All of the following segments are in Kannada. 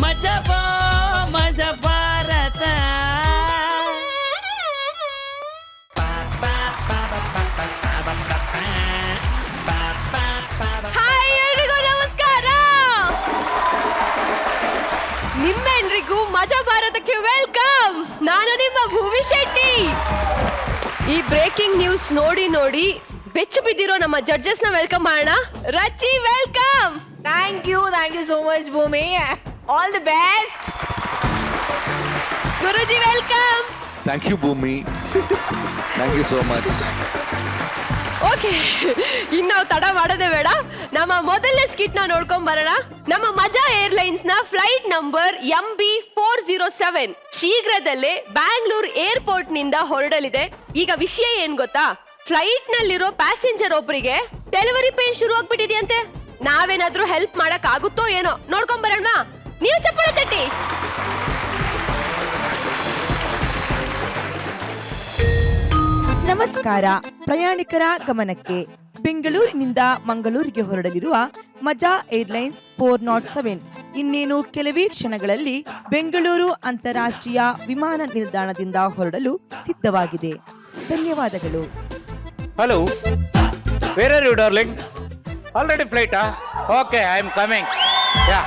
ಮಜಬೋ ಮಜ ಭಾರತ. ಹಾಯ್ ಎಲ್ರಿಗೂ ನಮಸ್ಕಾರ. ನಿಮ್ಮೆಲ್ರಿಗೂ ಮಜಾ ಭಾರತಕ್ಕೆ ವೆಲ್ಕಮ್. ನಾನು ನಿಮ್ಮ ಭೂಮಿ ಶೆಟ್ಟಿ. ಈ ಬ್ರೇಕಿಂಗ್ ನ್ಯೂಸ್ ನೋಡಿ ನೋಡಿ ಬೆಚ್ಚು ಬಿದ್ದಿರೋ ನಮ್ಮ ಜಡ್ಜಸ್ ನ ವೆಲ್ಕಮ್ ಮಾಡೋಣ. Rachi welcome. Thank you so much, Bhumi. All the best. Guruji welcome. Thank you, Bhumi. Thank you so much. Okay, ಇನ್ನು ತಡ ಮಾಡೋದೇ ಬೇಡ, ನಮ್ಮ ಮೊದಲನೇ ಸ್ಕಿಟ್ ನ ನೋಡ್ಕೊಂಡ್ ಬರೋಣ. ನಮ್ಮ ಮಜಾ ಏರ್ಲೈನ್ಸ್ ನ ಫ್ಲೈಟ್ ನಂಬರ್ MB407 ಶೀಘ್ರದಲ್ಲೇ ಬ್ಯಾಂಗ್ಳೂರ್ ಏರ್ಪೋರ್ಟ್ ನಿಂದ ಹೊರಡಲಿದೆ. ಈಗ ವಿಷಯ ಏನ್ ಗೊತ್ತಾ, ಫ್ಲೈಟ್ ನಲ್ಲಿರೋ ಪ್ಯಾಸೆಂಜರ್ ಒಬ್ಬರಿಗೆ ಡೆಲಿವರಿ ಪೇನ್ ಶುರು ಆಗ್ಬಿಟ್ಟಿದೆಯಂತೆ. ನಾವೇನಾದ್ರೂ ಹೆಲ್ಪ್ ಮಾಡಕ್ ಆಗುತ್ತೋ ಏನೋ ನೋಡ್ಕೊಂಡ್ ಬರೋಣ. ನೀವು ಚಪ್ಪಾಳೆ ತಟ್ಟಿ. ನಮಸ್ಕಾರ. ಪ್ರಯಾಣಿಕರ ಗಮನಕ್ಕೆ, ಬೆಂಗಳೂರಿನಿಂದ ಮಂಗಳೂರಿಗೆ ಹೊರಡಲಿರುವ ಮಜಾ ಏರ್ಲೈನ್ಸ್ 407 ಇನ್ನೇನು ಕೆಲವೇ ಕ್ಷಣಗಳಲ್ಲಿ ಬೆಂಗಳೂರು ಅಂತಾರಾಷ್ಟ್ರೀಯ ವಿಮಾನ ನಿಲ್ದಾಣದಿಂದ ಹೊರಡಲು ಸಿದ್ಧವಾಗಿದೆ. ಧನ್ಯವಾದಗಳು. Hello, where are you, darling? Already flight, huh? Okay, I am coming. Yeah.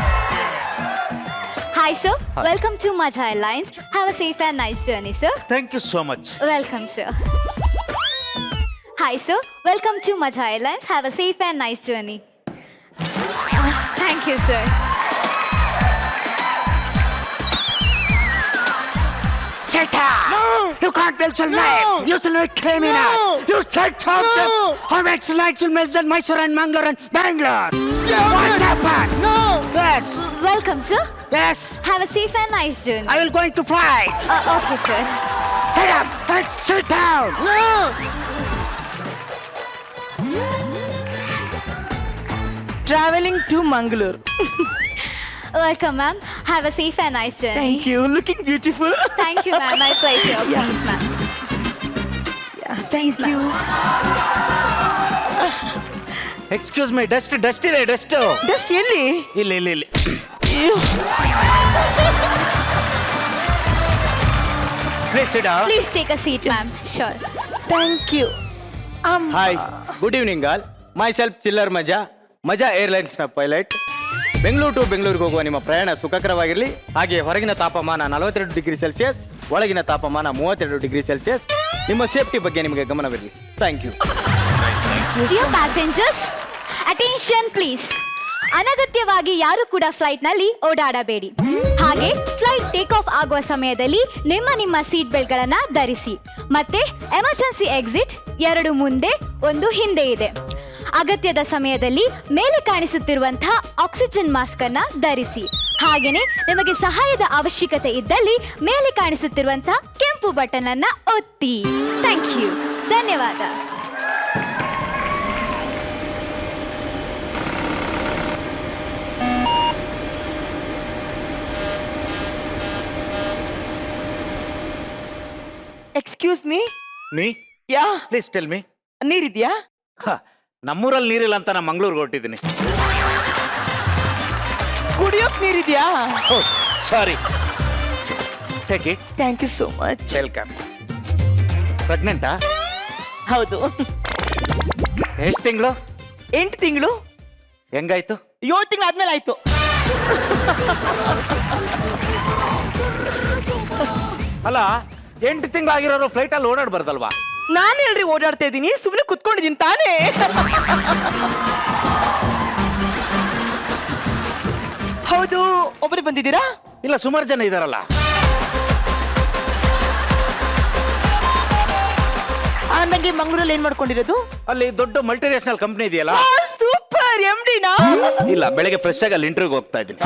Hi sir, welcome to Maja Airlines. Have a safe and nice journey, sir. Thank you so much. Welcome, sir. Hi sir, welcome to Maja Airlines. Have a safe and nice journey. Thank you, sir. Shut up! No! You can't build your life! You shall not criminal! No! You shut up! No! How excellent you made in Mysore and Mangalore and Bangalore! What happened? No! Yes! Welcome, sir. Yes! Have a safe and nice journey. I will going to fly! Okay, sir. Shut up! And sit down! No! Travelling to Mangaluru. Welcome, ma'am. Have a safe and nice journey. Thank you. Looking beautiful. Thank you, ma'am. My pleasure. Please, ma'am. Thank you. Excuse me, dust ಇದೆ, dust. ಡಸ್ಟ್ ಎಲ್ಲಿ? ಇಲ್ಲಿ. ಅಯ್ಯೋ. Please sit down. Please take a seat, ma'am. Sure. Thank you. Hi, good evening all. Myself Chiller Maja airlines ನ ಪೈಲಟ್. ಬೆಂಗಳೂರು ಟು ಬೆಂಗಳೂರಿಗೆ ಹೋಗುವ ನಿಮ್ಮ ಪ್ರಯಾಣ ಸುಖಕರವಾಗಿರಲಿ. ಹಾಗೆ ಹೊರಗಿನ ತಾಪಮಾನ 42 ಡಿಗ್ರಿ ಸೆಲ್ಸಿಯಸ್, ಒಳಗಿನ ತಾಪಮಾನ 32 ಡಿಗ್ರಿ ಸೆಲ್ಸಿಯಸ್. ನಿಮ್ಮ ಸೇಫ್ಟಿ ಬಗ್ಗೆ ನಿಮಗೆ ಗಮನವಿರಲಿ. Thank you. Dear passengers, attention please. ಅನಗತ್ಯವಾಗಿ ಯಾರು ಕೂಡ ಫ್ಲೈಟ್ ನಲ್ಲಿ ಓಡಾಡಬೇಡಿ. ಹಾಗೆ ಫ್ಲೈಟ್ ಟೇಕ್ ಆಫ್ ಆಗುವ ಸಮಯದಲ್ಲಿ ನಿಮ್ಮ ಸೀಟ್ ಬೆಲ್ಟ್ ಗಳನ್ನ ಧರಿಸಿ. ಮತ್ತೆ ಎಮರ್ಜೆನ್ಸಿ ಎಕ್ಸಿಟ್ 2 ಮುಂದೆ 1 ಹಿಂದೆ ಇದೆ. ಅಗತ್ಯದ ಸಮಯದಲ್ಲಿ ಮೇಲೆ ಕಾಣಿಸುತ್ತಿರುವಂತಹ ಆಕ್ಸಿಜನ್ ಮಾಸ್ಕ್ ಅನ್ನ ಧರಿಸಿ. ಹಾಗೇನೆ ನಿಮಗೆ ಸಹಾಯದ ಅವಶ್ಯಕತೆ ಇದ್ದಲ್ಲಿ ಮೇಲೆ ಕಾಣಿಸುತ್ತಿರುವಂತಹ ಕೆಂಪು ಬಟನ್ ಅನ್ನ ಒತ್ತಿ. Thank you. ಧನ್ಯವಾದ. Excuse me. Me? Yeah. Please tell me. ನೀರಿದ್ಯಾ? ನಮ್ಮೂರಲ್ಲಿ ನೀರಿಲ್ಲ ಅಂತ ನಾನು ಮಂಗಳೂರಿಗೆ ಹೊರಟಿದ್ದೀನಿ. ಕುಡಿಯೋಕ್ ನೀರಿದ್ಯಾ? Sorry. Take it. Thank you so much. Welcome. ಪ್ರೆಗ್ನೆಂಟಾ? ಹೌದು. ಎಷ್ಟು ತಿಂಗಳು? 8 ತಿಂಗಳು. ಹೆಂಗಾಯ್ತು? 7 ತಿಂಗಳು ಆದ್ಮೇಲೆ ಆಯ್ತು. ಅಲ್ಲ, 8 ತಿಂಗಳಾಗಿರೋರು ಫ್ಲೈಟ್ ಅಲ್ಲಿ ಓಡಾಡ್ಬಾರ್ದಲ್ವಾ? ನಾನು ಹೇಳ್ರಿ ಓಡಾಡ್ತಾ ಇದ್ದೀನಿ, ಸುಮ್ಮನೆ ಕುತ್ಕೊಂಡಿದ್ದೀನಿ ತಾನೇ. ಹೌದು, ಒಬ್ಬರೇ ಬಂದಿದ್ದೀರಾ? ಇಲ್ಲ, ಸುಮಾರು ಜನ ಇದಾರಲ್ಲ. ನಂಗೆ ಮಂಗಳೂರಲ್ಲಿ ಏನ್ ಮಾಡ್ಕೊಂಡಿರೋದು? ಅಲ್ಲಿ ದೊಡ್ಡ ಮಲ್ಟಿನ್ಯಾಷನಲ್ ಕಂಪ್ನಿ ಇದೆಯಲ್ಲ. ಸೂಪರ್. MD-ನಾ? ಇಲ್ಲ, ಬೆಳಗ್ಗೆ ಫ್ರೆಶ್ ಆಗಿ ಅಲ್ಲಿ ಇಂಟರ್ವ್ಯೂಗೆ ಹೋಗ್ತಾ ಇದ್ದೀನಿ.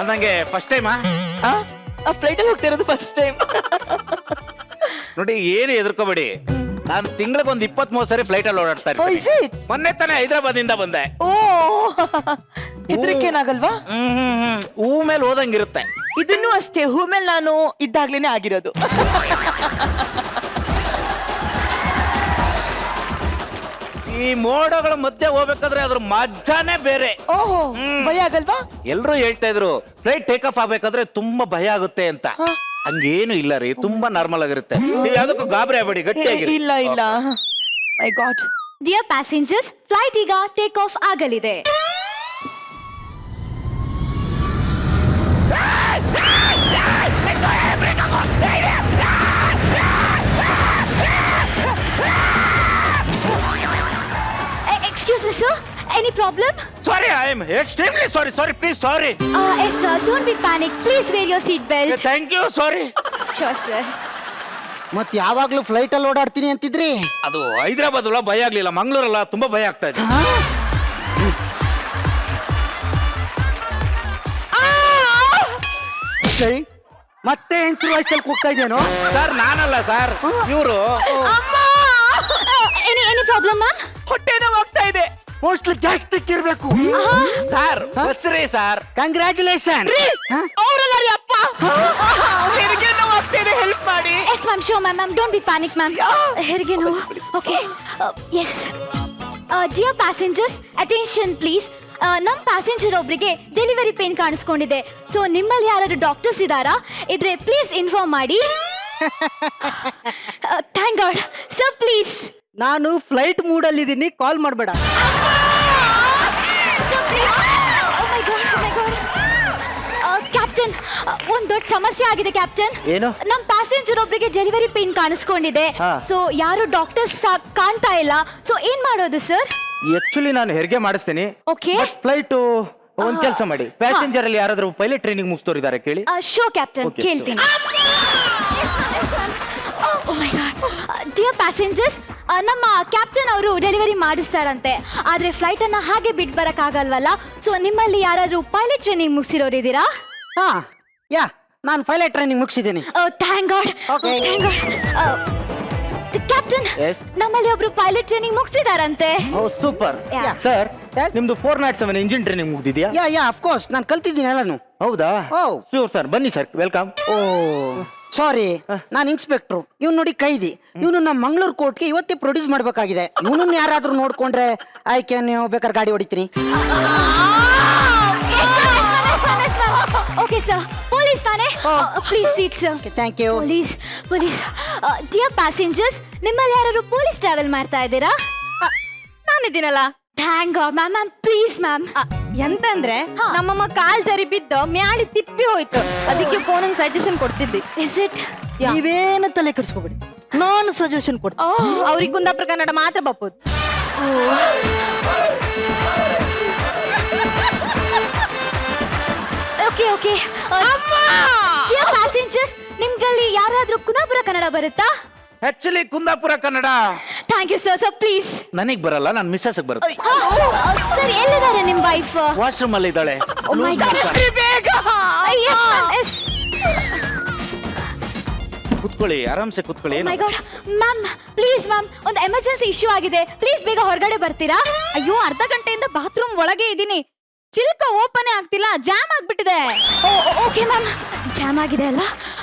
ಅಂದಂಗೆ ಫಸ್ಟ್ ಟೈಮಾ? ಫ್ಲೈಟ್ ಅಲ್ಲಿ ಹೋಗ್ತಾ ಇರೋದು ಫಸ್ಟ್ ಟೈಮ್. ನೋಡಿ, ಏನು ಹೆದರ್ಕೋಬೇಡಿ. ನಾನು ತಿಂಗಳಿಗೆ ಒಂದು 23 ಸರಿ ಫ್ಲೈಟ್ ಅಲ್ಲಿ ಓಡಾಡ್ತಾ ಇರ್ತೀನಿ. ಮೊನ್ನೆ ತಾನೇ ಹೈದರಾಬಾದ್ ಇಂದ ಬಂದೆ. ಓ, ಹೆದರಿಕೇನಾಗಲ್ವಾ? ಹೂ ಮೇಲೆ ಹೋದಂಗಿರುತ್ತೆ. ಇದನ್ನು ಅಷ್ಟೇ, ಹೂ ಮೇಲೆ ನಾನು ಇದ್ದಾಗ್ಲೇನೆ ಆಗಿರೋದು. ಈ ಮೋಡಗಳ ಮಧ್ಯೆ ಹೋಗ್ಬೇಕಾದ್ರೆ ಅದ್ರ ಮಜಾನೇ ಬೇರೆ. ಓಹೋ ಭಯ ಆಗಲ್ವಾ? ಎಲ್ರು ಹೇಳ್ತಾ ಇದ್ರು ಫ್ಲೈಟ್ ಟೇಕ್ ಆಫ್ ಆಗ್ಬೇಕಾದ್ರೆ ತುಂಬಾ ಭಯ ಆಗುತ್ತೆ ಅಂತ. ಹಂಗೇನು ಇಲ್ಲ ರೀ, ತುಂಬಾ ನಾರ್ಮಲ್ ಆಗಿರುತ್ತೆ. ನೀವು ಯಾವ್ದಕ್ಕೂ ಗಾಬರಿ ಆಗ್ಬೇಡಿ, ಗಟ್ಟಿಯಾಗಿ. ಇಲ್ಲ ಇಲ್ಲ ಮೈ ಗಾಡ್. ಡಿಯರ್ ಪ್ಯಾಸೆಂಜರ್ಸ್, ಫ್ಲೈಟ್ ಈಗ ಟೇಕ್ ಆಫ್ ಆಗಲಿದೆ. Excuse me, sir. Any problem? Sorry, I am extremely sorry. Please sorry. Yes, sir. Don't be panic. Please wear your seat belt. Thank you. Sorry. Sure, sir. ಮತ್ ಯಾವಾಗ್ಲೂ ಫ್ಲೈಟ್ ಅಲ್ಲಿ ಓಡಾಡ್ತೀನಿ ಅಂತಿದ್ರಿ. ಅದು ಹೈದರಾಬಾದ್ ಅಲ್ಲ, ಭಯ ಆಗ್ಲಿಲ್ಲ. ಮಂಗಳೂರಲ್ಲ, ತುಂಬಾ ಭಯ ಆಗ್ತಾ ಇದೆ. ಮತ್ತೆ ಹೆಂಗ್ಸ್ರು ವಯಸ್ಸಲ್ಲಿ ಕೂಗ್ತಾ ಇದ್ದೇನೋ? ಸರ್ ನಾನಲ್ಲ ಸರ್, ಇವರು. Any problem, ma'am? ಹೊಟ್ಟೆ ನೋವಾಗ್ತಾ ಇದೆ. ಮೋಸ್ಟ್ಲಿ ಗ್ಯಾಸ್ಟ್ರಿಕ್ ಇರ್ಬೇಕು. ಸರ್ ಬಸ್ರಿ ಸರ್. ಕಂಗ್ರ್ಯಾಚುಲೇಷನ್. ಅವರಲ್ಲ ರೀ ಅಪ್ಪ. ಹೆರಿಗೆ ನೋವಾಗ್ತಾ ಇದೆ, ಹೆಲ್ಪ್ ಮಾಡಿ. Yes, ma'am. Sure, ma'am. Don't be panic, ma'am. Herige no. Okay. Yes. Dear passengers, attention please. ನಮ್ಮ ಪ್ಯಾಸೆಂಜರ್ ಒಬ್ರಿಗೆ ಡೆಲಿವರಿ ಪೇನ್ ಕಾಣಿಸ್ಕೊಂಡಿದೆ. ಸೊ ನಿಮ್ಮಲ್ಲಿ ಯಾರಾದ್ರೂ ಡಾಕ್ಟರ್ಸ್ ಇದ್ದಾರಾ? ಇದ್ರೆ ಪ್ಲೀಸ್ ಇನ್ಫಾರ್ಮ್ ಮಾಡಿ. Thank god. Sir please. ನಾನು ಫ್ಲೈಟ್ ಮೂಡ್ ಅಲ್ಲಿ ಇದೀನಿ, ಕಾಲ್ ಮಾಡಬೇಡ. ಕ್ಯಾಪ್ಟನ್, ಒಂದ್ ದೊಡ್ಡ ಸಮಸ್ಯೆ ಆಗಿದೆ ಕ್ಯಾಪ್ಟನ್. ಏನು? ನಮ್ ಪ್ಯಾಸೆಂಜರ್ ಒಬ್ರಿಗೆ ಡೆಲಿವರಿ ಪೇನ್ ಕಾಣಿಸ್ಕೊಂಡಿದೆ. ಸೊ ಯಾರು ಡಾಕ್ಟರ್ಸ್ ಕಾಣ್ತಾ ಇಲ್ಲ. ಸೊ ಏನ್ ಮಾಡೋದು ಸರ್? ಆಕ್ಚುಲಿ ನಾನು ಹೆರಿಗೆ ಮಾಡಿಸ್ತೀನಿ. ಓಕೆ. ಫ್ಲೈಟ್ ಒಂದ್ ಕೆಲಸ ಮಾಡಿ, ಪ್ಯಾಸೆಂಜರ್ ಅಲ್ಲಿ ಯಾರಾದ್ರೂ ಪೈಲಟ್ ಟ್ರೈನಿಂಗ್ ಮುಗಿಸ್ತೋರಿದ್ದಾರೆ ಕೇಳಿ. ಶೋ ಕ್ಯಾಪ್ಟನ್, Okay, ಕೇಳ್ತೀನಿ. ಡಿಯರ್ ಪ್ಯಾಸೆಂಜರ್ಸ್, ನಮ್ಮ ಕ್ಯಾಪ್ಟನ್ ಅವರು ಡೆಲಿವರಿ ಮಾಡಿಸ್ತಾರಂತೆ. ಆದ್ರೆ ಫ್ಲೈಟ್ ಅನ್ನ ಹಾಗೆ ಬಿಟ್ಟು ಬರಕ್ ಆಗಲ್ವಲ್ಲ. ಸೊ ನಿಮ್ಮಲ್ಲಿ ಯಾರಾದ್ರೂ ಪೈಲಟ್ ಟ್ರೈನಿಂಗ್ ಮುಗಿಸಿರೋರಿದ್ದೀರಾ? ಹಾ ಯಾ, ನಾನು ಪೈಲಟ್ ಟ್ರೈನಿಂಗ್ ಮುಗಿಸಿದ್ದೀನಿ. Thank God. Okay. Thank God. Captain, Yes. ನಮ್ಮಲ್ಲಿ ಒಬ್ರು ಪೈಲಟ್ ಟ್ರೈನಿಂಗ್ ಮುಗಿಸಿದಾರಂತೆ. Oh super. Yeah. Sir Yes. ನಿಮ್ದು 407 ಇಂಜಿನ್ ಟ್ರೈನಿಂಗ್ ಮುಗ್ದಿದ್ಯಾ? ಯಾ ಯಾ ಆಫ್ ಕೋರ್ಸ್, ನಾನು ಕಲ್ತಿದ್ದೀನಿ ಎಲ್ಲಾನು. ಹೌದಾ? Oh. ಶೂರ್ ಸರ್, ಬನ್ನಿ ಸರ್, ವೆಲ್ಕಮ್. ಓ ಸಾರಿ, ನಾನು ಇನ್ಸ್ಪೆಕ್ಟ್ರು. ಇವ್ನು ನೋಡಿ ಕೈದಿ. ಇವನು ನಮ್ಮ ಮಂಗಳೂರು ಕೋರ್ಟ್ಗೆ ಇವತ್ತೇ ಪ್ರೊಡ್ಯೂಸ್ ಮಾಡ್ಬೇಕಾಗಿದೆ. ಇವನನ್ನ ಯಾರಾದ್ರೂ ನೋಡ್ಕೊಂಡ್ರೆ ಆಯ್ಕೆ, ನೀವು ಬೇಕಾದ್ರೆ ಗಾಡಿ ಹೊಡಿತೀನಿ. ಓಕೆ ಸರ್, ಪೊಲೀಸ್ ತಾನೆ? Please seat sir. Thank you. Police. Dear passengers, ನಿಮ್ಮಲ್ಲಿ ಯಾರು ಪೊಲೀಸ್ ಟ್ರಾವೆಲ್ ಮಾಡ್ತಾ ಇದ್ದೀರಾ? ನಾನಿದ್ದೀನಲ್ಲ. Thank God ma'am. Ma'am please ma'am. ಎಂತಂದ್ರೆ ನಮ್ಮಮ್ಮ ಕಾಲ್ ಜರಿ ಬಿದ್ದು ಮ್ಯಾಳಿ ತಿಪ್ಪಿ ಹೋಯ್ತು. ಅದಕ್ಕೆ ಫೋನ್ ಸಜೆಷನ್ ಕೊಡ್ತಿದ್ದಿ. Is it? ನೀವೇನು ತಲೆ ಕೆಡಿಸ್ಕೋಬೇಡಿ, ನಾನು ಸಜೆಷನ್ ಕೊಡ್ತೀನಿ. ಅವ್ರಿಗೆ ಕುಂದಾಪುರ ಕನ್ನಡ ಮಾತ್ರ ಬಪ್ಪುದು. Okay okay. ಡಿಯರ್ ಪ್ಯಾಸೆಂಜರ್ಸ್, ನಿಮ್ಗಲ್ಲಿ ಯಾರಾದ್ರೂ ಕುಂದಾಪುರ ಕನ್ನಡ ಬರುತ್ತಾ? Actually Kundapura Kannada thank you sir. Sir please. ನನಗ್ ಬರಲ್ಲ, ನನ್ನ ಮಿಸ್ಸಸ್ ಬರುತ್ತೆ. ಸರ್ ಎಲ್ಲಿದ್ದಾರೆ ನಿಮ್ ವೈಫ್? ವಾಶ್ರೂಮ್ ಅಲ್ಲಿ ಇದ್ದಾಳೆ. Oh my God. Yes ma'am, yes. ಕುತ್ಕೊಳ್ಳಿ, ಆರಾಮ್ಸೆ ಕುತ್ಕೊಳ್ಳಿ. Oh my God. Ma'am please ma'am, ಒಂದು ಎಮರ್ಜೆನ್ಸಿ ಇಶ್ಯೂ ಆಗಿದೆ. ಪ್ಲೀಸ್ ಬೇಗ ಹೊರಗಡೆ ಬರ್ತೀರಾ? ಅಯ್ಯೋ, ಅರ್ಧ ಗಂಟೆಯಿಂದ ಬಾತ್ರೂಮ್ ಒಳಗೆ ಇದ್ದೀನಿ. ಚಿಲ್ಕ ಓಪನ್ ಆಗ್ತಿಲ್ಲ, ಜಾಮ್ ಆಗ್ಬಿಟ್ಟಿದೆ. ಓಕೆ ಮ್ಯಾಮ್, ಜಾಮ್ ಆಗಿದೆ ಅಲ್ಲ.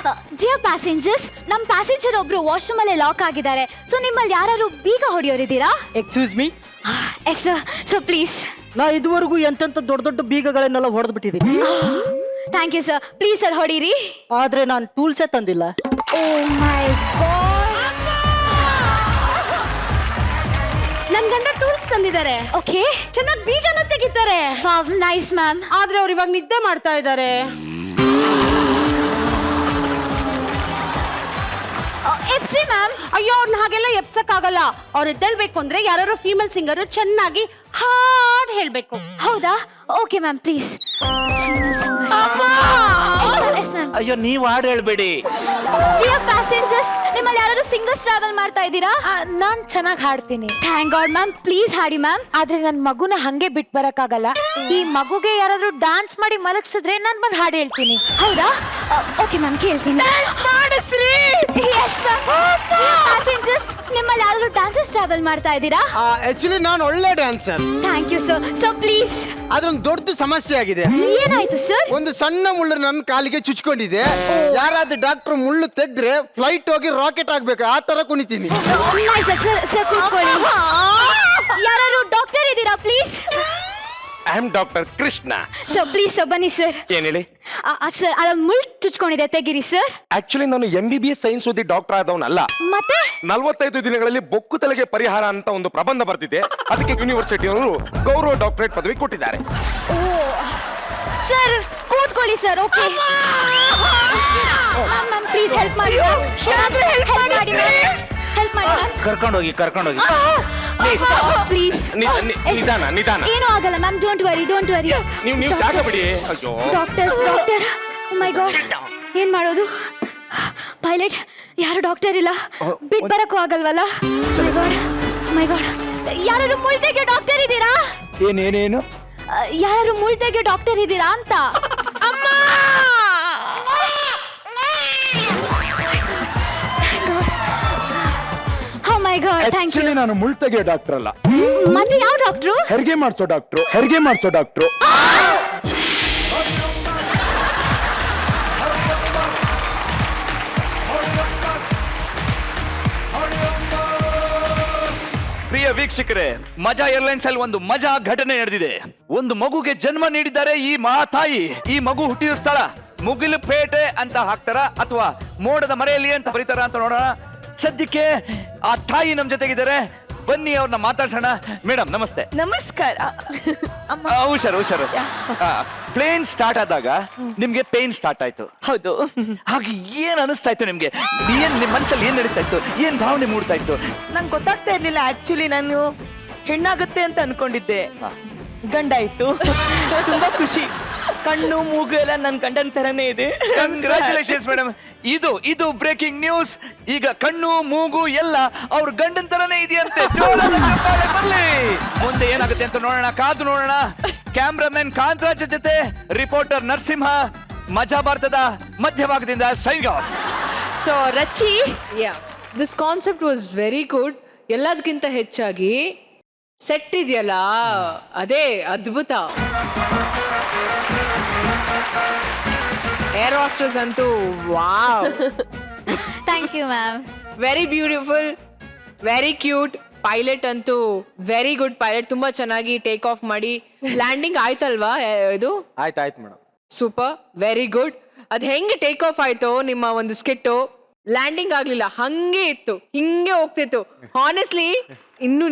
ಡಿಯರ್ ಪ್ಯಾಸೆಂಜರ್ಸ್, ನಮ್ಮ ಪ್ಯಾಸೆಂಜರ್ ಒಬ್ರು ವಾಶ್ರೂಮ್ ಅಲ್ಲೇ ಲಾಕ್ ಆಗಿದ್ದಾರೆ. ಸೊ ನಿಮ್ಮಲ್ಲಿ ಯಾರು ಬೀಗ ಹೊಡೆಯೋರಿದ್ದೀರಾ? Excuse me. Yes sir. So please. ನಾ ಇದುವರೆಗೂ ಎಂತೆಂತ ದೊಡ್ಡ ದೊಡ್ಡ ಬೀಗಗಳನ್ನೆಲ್ಲ ಹೊಡೆದು ಬಿಟ್ಟಿದ್ದೀನಿ. Thank you sir. Please sir ಹೊಡೀರಿ. ಆದ್ರೆ ನಾನು ಟೂಲ್ಸೇ ತಂದಿಲ್ಲ. ಓ ಮೈ ಗಾಡ್. ನನ್ ಗಂಡ ಟೂಲ್ಸ್ ತಂದಿದ್ದಾರೆ. ಓಕೆ. ಚೆನ್ನಾಗಿ ಬೀಗನೂ ತೆಗಿತಾರೆ. Wow, nice ma'am. ಆದ್ರೆ ಅವ್ರು ಇವಾಗ ನಿದ್ದೆ ಮಾಡ್ತಾ ಇದ್ದಾರೆ. ಎಪ್ಸಿ ಮ್ಯಾಮ್. ಅಯ್ಯೋ, ಅವ್ರನ್ನ ಹಾಗೆಲ್ಲ ಎಪ್ಸಕ್ ಆಗಲ್ಲ. ಅವ್ರು ಎದ್ದೇಳ್ಬೇಕು ಅಂದ್ರೆ ಯಾರು ಫೀಮೇಲ್ ಸಿಂಗರ್ ಚೆನ್ನಾಗಿ ಹಾಡ್ ಹೇಳ್ಬೇಕು. ಹೌದಾ? Okay ma'am, please. ಅಯ್ಯೋ, ನೀವ್ ಹಾಡು ಹೇಳ್ಬೇಡಿ. ಡಿಯರ್ ಪ್ಯಾಸೆಂಜರ್ಸ್, ನಿಮ್ಮಲ್ಲಿ ಯಾರು ಸಿಂಗರ್ಸ್ ಟ್ರಾವೆಲ್ ಮಾಡ್ತಾ ಇದ್ದೀರಾ? ನಾನ್ ಚೆನ್ನಾಗಿ ಹಾಡ್ತೀನಿ. Thank God ma'am. ಪ್ಲೀಸ್ ಹಾಡಿ ಮ್ಯಾಮ್. ಆದ್ರೆ ನನ್ ಮಗುನ ಹಂಗೆ ಬಿಟ್ ಬರಕ್ಕಾಗಲ್ಲ. ಈ ಮಗುಗೆ ಯಾರಾದ್ರೂ ಡಾನ್ಸ್ ಮಾಡಿ ಮಲಗಿಸಿದ್ರೆ ನಾನ್ ಬಂದ್ ಹಾಡು ಹೇಳ್ತೀನಿ. ಹೌದಾ? ಓಕೆ ಮ್ಯಾಮ್, ಕೇಳ್ತೀನಿ. Yes ma'am. ಪ್ಯಾಸೆಂಜರ್ಸ್, ನಿಮ್ಮಲ್ಲಿ ಯಾರು ಡಾನ್ಸಸ್ ಟ್ರಾವೆಲ್ ಮಾಡ್ತಾ ಇದ್ದೀರಾ? ಆಕ್ಚುಲಿ ನಾನು ಒಳ್ಳೆ dancer. Thank you sir. So please. ಅದ್ರೊಂದು ದೊಡ್ಡ ಸಮಸ್ಯೆ ಆಗಿದೆ. ಏನಾಯ್ತು ಸರ್? ಒಂದು ಸಣ್ಣ ಮುಳ್ಳು ನನ್ನ ಕಾಲಿಗೆ ಚುಚ್ಕೊಂಡಿದೆ. ಯಾರಾದ್ರೂ ಡಾಕ್ಟರ್ ಮುಳ್ಳು ತೆಗ್ದ್ರೆ ಫ್ಲೈಟ್ ಹೋಗಿ ರಾಕೆಟ್ ಆಗ್ಬೇಕು, ಆ ತರ ಕುಣಿತೀನಿ. ಸರ್ ಕೂತ್ಕೊಳ್ಳಿ. ಯಾರು ಡಾಕ್ಟರ್ ಇದ್ದೀರಾ please? I am doctor Krishna. Sir please sir ಬನ್ನಿ ಸರ್. ಏನ್ ಹೇಳಿ? ಸರ್ ಅಲ್ಲ ಮುಳ್ ಚುಚ್ಕೊಂಡಿದೆ ತೆಗಿರಿ ಸರ್. ಆಕ್ಚುಲಿ ನಾನು MBBS ಸೈನ್ಸ್ ಓದಿ ಡಾಕ್ಟರ್ ಆದವನಲ್ಲ. ಮತ್ತೆ 45 ದಿನಗಳಲ್ಲಿ ಬೊಕ್ಕು ತಲೆಗೆ ಪರಿಹಾರ ಅಂತ ಒಂದು ಪ್ರಬಂಧ ಬರ್ತಿದೆ. ಅದಕ್ಕೆ ಯೂನಿವರ್ಸಿಟಿಯವರು ಗೌರವ ಡಾಕ್ಟರೇಟ್ ಪದವಿ ಕೊಟ್ಟಿದ್ದಾರೆ. ಓ ಸರ್ ಕೂತ್ಕೊಳ್ಳಿ sir. Okay ma'am please help ಮಾಡಿ. ಹೆಲ್ಪ್ ಮಾಡಿ ಹೆಲ್ಪ್ ಮಾಡಿ ಮ್ಯಾಮ್. ಕರ್ಕೊಂಡೋಗಿ ಪ್ಲೀಸ್ ನಿಧಾನ. ಏನೂ ಆಗಲ್ಲ ಮ್ಯಾಮ್. Don't worry. ನೀವು ಜಾಗ ಬಿಡಿ. ಅಯ್ಯೋ ಡಾಕ್ಟರ್ ಮೈ ಗಾಡ್ ಏನ್ ಮಾಡೋದು? ಪೈಲಟ್ ಯಾರು ಡಾಕ್ಟರ್ ಇಲ್ಲ, ಬಿಟ್ ಬರಕ್ಕೂ ಆಗಲ್ವಲ್ಲ. ಮೈ ಗಾಡ್ ಯಾರು ಮುಳ್ತೆಗೆ ಡಾಕ್ಟರ್ ಇದ್ದೀರಾ? ಏನೇನು ಯಾರು ಮುಳ್ತೆಗೆ ಡಾಕ್ಟರ್ ಇದ್ದೀರಾ ಅಂತ. ಅಮ್ಮ ಮೈ ಗಾಡ್ ಥ್ಯಾಂಕ್ ಯು. ನಾನು ಮುಳ್ತೆಗೆ ಡಾಕ್ಟರ್ ಅಲ್ಲ, ಮತ್ತೆ ಯಾವ ಡಾಕ್ಟ್ರು? ಹೆರಿಗೆ ಮಾಡಿಸೋ ಡಾಕ್ಟ್ರು. ಪ್ರಿಯ ವೀಕ್ಷಕರೇ, ಮಜಾ ಏರ್ಲೈನ್ಸ್ ಅಲ್ಲಿ ಒಂದು ಮಜಾ ಘಟನೆ ನಡೆದಿದೆ. ಒಂದು ಮಗುಗೆ ಜನ್ಮ ನೀಡಿದ್ದಾರೆ ಈ ಮಹಾತಾಯಿ. ಈ ಮಗು ಹುಟ್ಟಿದ ಸ್ಥಳ ಮುಗಿಲುಪೇಟೆ ಅಂತ ಹಾಕ್ತಾರ ಅಥವಾ ಮೋಡದ ಮರೆಯಲ್ಲಿ ಅಂತ ಬರೀತಾರ ಅಂತ ನೋಡೋಣ. ಸದ್ಯಕ್ಕೆ ಆ ತಾಯಿ ನಮ್ ಜೊತೆಗಿದ್ದಾರೆ, ಬನ್ನಿ ಅವ್ರನ್ನ ಮಾತಾಡ್ಸೋಣ. ಮೇಡಮ್ ನಮಸ್ತೆ. ನಮಸ್ಕಾರ. ಹುಷಾರು. ಪ್ಲೇನ್ ಸ್ಟಾರ್ಟ್ ಆದಾಗ ನಿಮ್ಗೆ ಪೇನ್ ಸ್ಟಾರ್ಟ್ ಆಯ್ತು. ಹೌದು. ಹಾಗೆ ಏನ್ ಅನಿಸ್ತಾ ಇತ್ತು ನಿಮ್ಗೆ? ಏನ್ ನಿಮ್ ಮನ್ಸಲ್ಲಿ ಏನ್ ನಡೀತಾ ಇತ್ತು? ಏನ್ ಭಾವನೆ ಮೂಡ್ತಾ ಇತ್ತು? ನಂಗೆ ಗೊತ್ತಾಗ್ತಾ ಇರ್ಲಿಲ್ಲ. ಆಕ್ಚುಲಿ ನಾನು ಹೆಣ್ಣಾಗುತ್ತೆ ಅಂತ ಅನ್ಕೊಂಡಿದ್ದೆ, ಗಂಡ ಆಯ್ತು. ತುಂಬಾ ಖುಷಿ. ಕಣ್ಣು ಮೂಗು ಎಲ್ಲ ನನ್ ಗಂಡನ ತರನೇ ಇದೆ. Congratulations madam. ಇದು ಬ್ರೇಕಿಂಗ್ ನ್ಯೂಸ್. ಈಗ ಕಣ್ಣು ಮೂಗು ಎಲ್ಲ ಅವ್ರ ಗಂಡನ್ ತರನೇ ಇದೆಯಂತೆ. ಜೋರಾದ ಚಪ್ಪಾಳೆ ಬರ್ಲಿ. ಮುಂದೆ ಏನಾಗುತ್ತೆ ಅಂತ ನೋಡೋಣ, ಕಾದು ನೋಡೋಣ. ಕ್ಯಾಮ್ರಾಮನ್ ಕಾಂತರಾಜ್ ಜೊತೆ ರಿಪೋರ್ಟರ್ ನರಸಿಂಹ, ಮಜಾ ಭಾರತದ ಮಧ್ಯಭಾಗದಿಂದ sign off. So Rachi, this concept was very good. ಎಲ್ಲದಕ್ಕಿಂತ ಹೆಚ್ಚಾಗಿ ಸೆಟ್ ಇದೆಯಲ್ಲ, ಅದೇ ಅದ್ಭುತ. ಏರ್ ಹಾಸ್ಟೆಸ್ ಅಂತೂ wow. Thank you ma'am. Very beautiful, very cute. Pilot ಅಂತೂ ವೆರಿ ಗುಡ್ ಪೈಲಟ್. ತುಂಬಾ ಚೆನ್ನಾಗಿ ಟೇಕ್ ಆಫ್ ಮಾಡಿ ಲ್ಯಾಂಡಿಂಗ್ ಆಯ್ತಲ್ವಾ? ಇದು ಆಯ್ತು ಮೇಡಮ್. Super, very good. ಅದ್ ಹೆಂಗೆ ಟೇಕ್ ಆಫ್ ಆಯ್ತು ನಿಮ್ಮ ಒಂದು ಸ್ಕಿಟ್ಟು, ಲ್ಯಾಂಡಿಂಗ್ ಆಗ್ಲಿಲ್ಲ, ಹಂಗೆ ಇತ್ತು, ಹಿಂಗೆ ಹೋಗ್ತಿತ್ತು. ಹಾನೆಸ್ಟ್ಲಿ ಇನ್ನು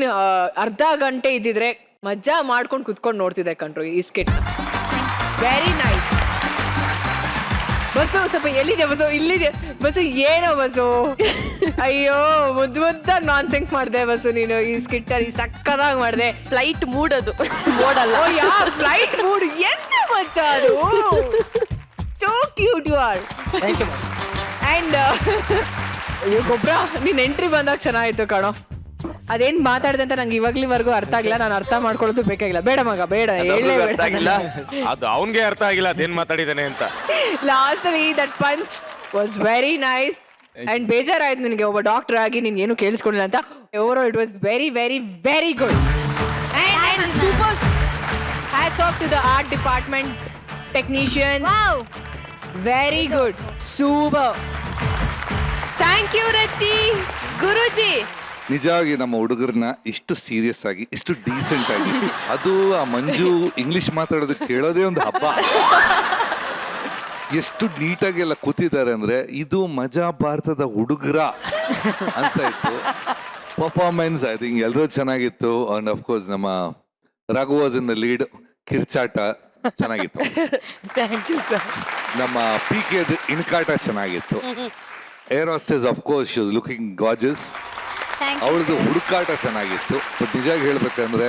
ಅರ್ಧ ಗಂಟೆ ಇದ್ದಿದ್ರೆ ಮಜಾ ಮಾಡ್ಕೊಂಡು ಕುತ್ಕೊಂಡು ನೋಡ್ತಿದ್ದೆ ಕಣ್ರು ಈ ಸ್ಕಿಟ್. Very nice. ಬಸ್ಸು ಸ್ವಲ್ಪ ಎಲ್ಲಿದೆ ಬಸ್ಸು? ಇಲ್ಲಿದೆ ಬಸ್ಸು. ಏನೋ ಬಸ್ಸು, ಅಯ್ಯೋ ಮುದ್ದಾಗಿ ನಾನ್ ಸಿಂಕ್ ಮಾಡಿದೆ ಬಸ್ಸು ನೀನು ಈ ಸ್ಕಿಟ್ಟಲ್ಲಿ. ಸಕ್ಕದಾಗಿ ಮಾಡಿದೆ. ಫ್ಲೈಟ್ ಮೂಡ್ ಅದು, ಮೂಡಲ್ಲ. ಫ್ಲೈಟ್ ಮೂಡ್ ಎಂತ ಮಚ್ಚ ಅದು. So cute you are. And ಗೊಬ್ಬರ ನೀನ್ ಎಂಟ್ರಿ ಬಂದಾಗ ಚೆನ್ನಾಗಿತ್ತು ಕಣೋ. ಅದೇನ್ ಮಾತಾಡಿದೆ ಅಂತ ನಂಗೆ ಇವಾಗ್ಲಿವರೆಗೂ ಅರ್ಥ ಆಗಿಲ್ಲ. ನಾನು ಅರ್ಥ ಮಾಡ್ಕೊಳ್ಳೋದು ಬೇಕಾಗಿಲ್ಲ. ಬೇಡ ಮಗ ಬೇಡ, ಅರ್ಥ ಆಗಿಲ್ಲ. ಅದು ಅವನ್ಗೆ ಅರ್ಥ ಆಗಿಲ್ಲ ಅದೇನ್ ಮಾತಾಡಿದಾನೆ ಅಂತ. ಲಾಸ್ಟ್ ಅಲ್ಲಿ that punch was very nice. And ಬೇಜಾರಾಯ್ತು ನಿನಗೆ ಒಬ್ಬ ಡಾಕ್ಟರ್ ಆಗಿ ನೀನ್ ಏನು ಕೇಳಿಸ್ಕೊಂಡಿಲ್ಲ ಅಂತ. Over it was very very very good. And super hats off to the art department technician. Very good, super. Thank you Rachi. Guruji, ನಿಜವಾಗಿ ನಮ್ಮ ಹುಡುಗರನ್ನ ಇಷ್ಟು ಸೀರಿಯಸ್ ಆಗಿ, ಇಷ್ಟು ಡೀಸೆಂಟ್ ಆಗಿ, ಅದು ಆ ಮಂಜು ಇಂಗ್ಲಿಷ್ ಮಾತಾಡೋದು ಕೇಳೋದೇ ಒಂದು ಹಬ್ಬ. ಎಷ್ಟು ನೀಟಾಗಿ ಎಲ್ಲ ಕೂತಿದ್ದಾರೆ ಅಂದ್ರೆ ಇದು ಮಜಾ ಭಾರತದ ಹುಡುಗರ ಅನ್ಸಾಯ್ತು. ಪರ್ಫಾರ್ಮೆನ್ಸ್ ಐ ಥಿಂಕ್ ಎಲ್ಲರೂ ಚೆನ್ನಾಗಿತ್ತು. ಅಂಡ್ ಆಫ್ ಕೋರ್ಸ್ ನಮ್ಮ Raghu was in the lead. ಕಿರ್ಚಾಟ ಚೆನ್ನಾಗಿತ್ತು. Thank you sir. ನಮ್ಮ PK ಇಣಕಾಟ ಚೆನ್ನಾಗಿತ್ತು. Air hostess of course she was looking gorgeous. ಅವಳದು ಹುಡುಕಾಟ ಚೆನ್ನಾಗಿತ್ತು. ಬಟ್ ನಿಜ ಹೇಳ್ಬೇಕಂದ್ರೆ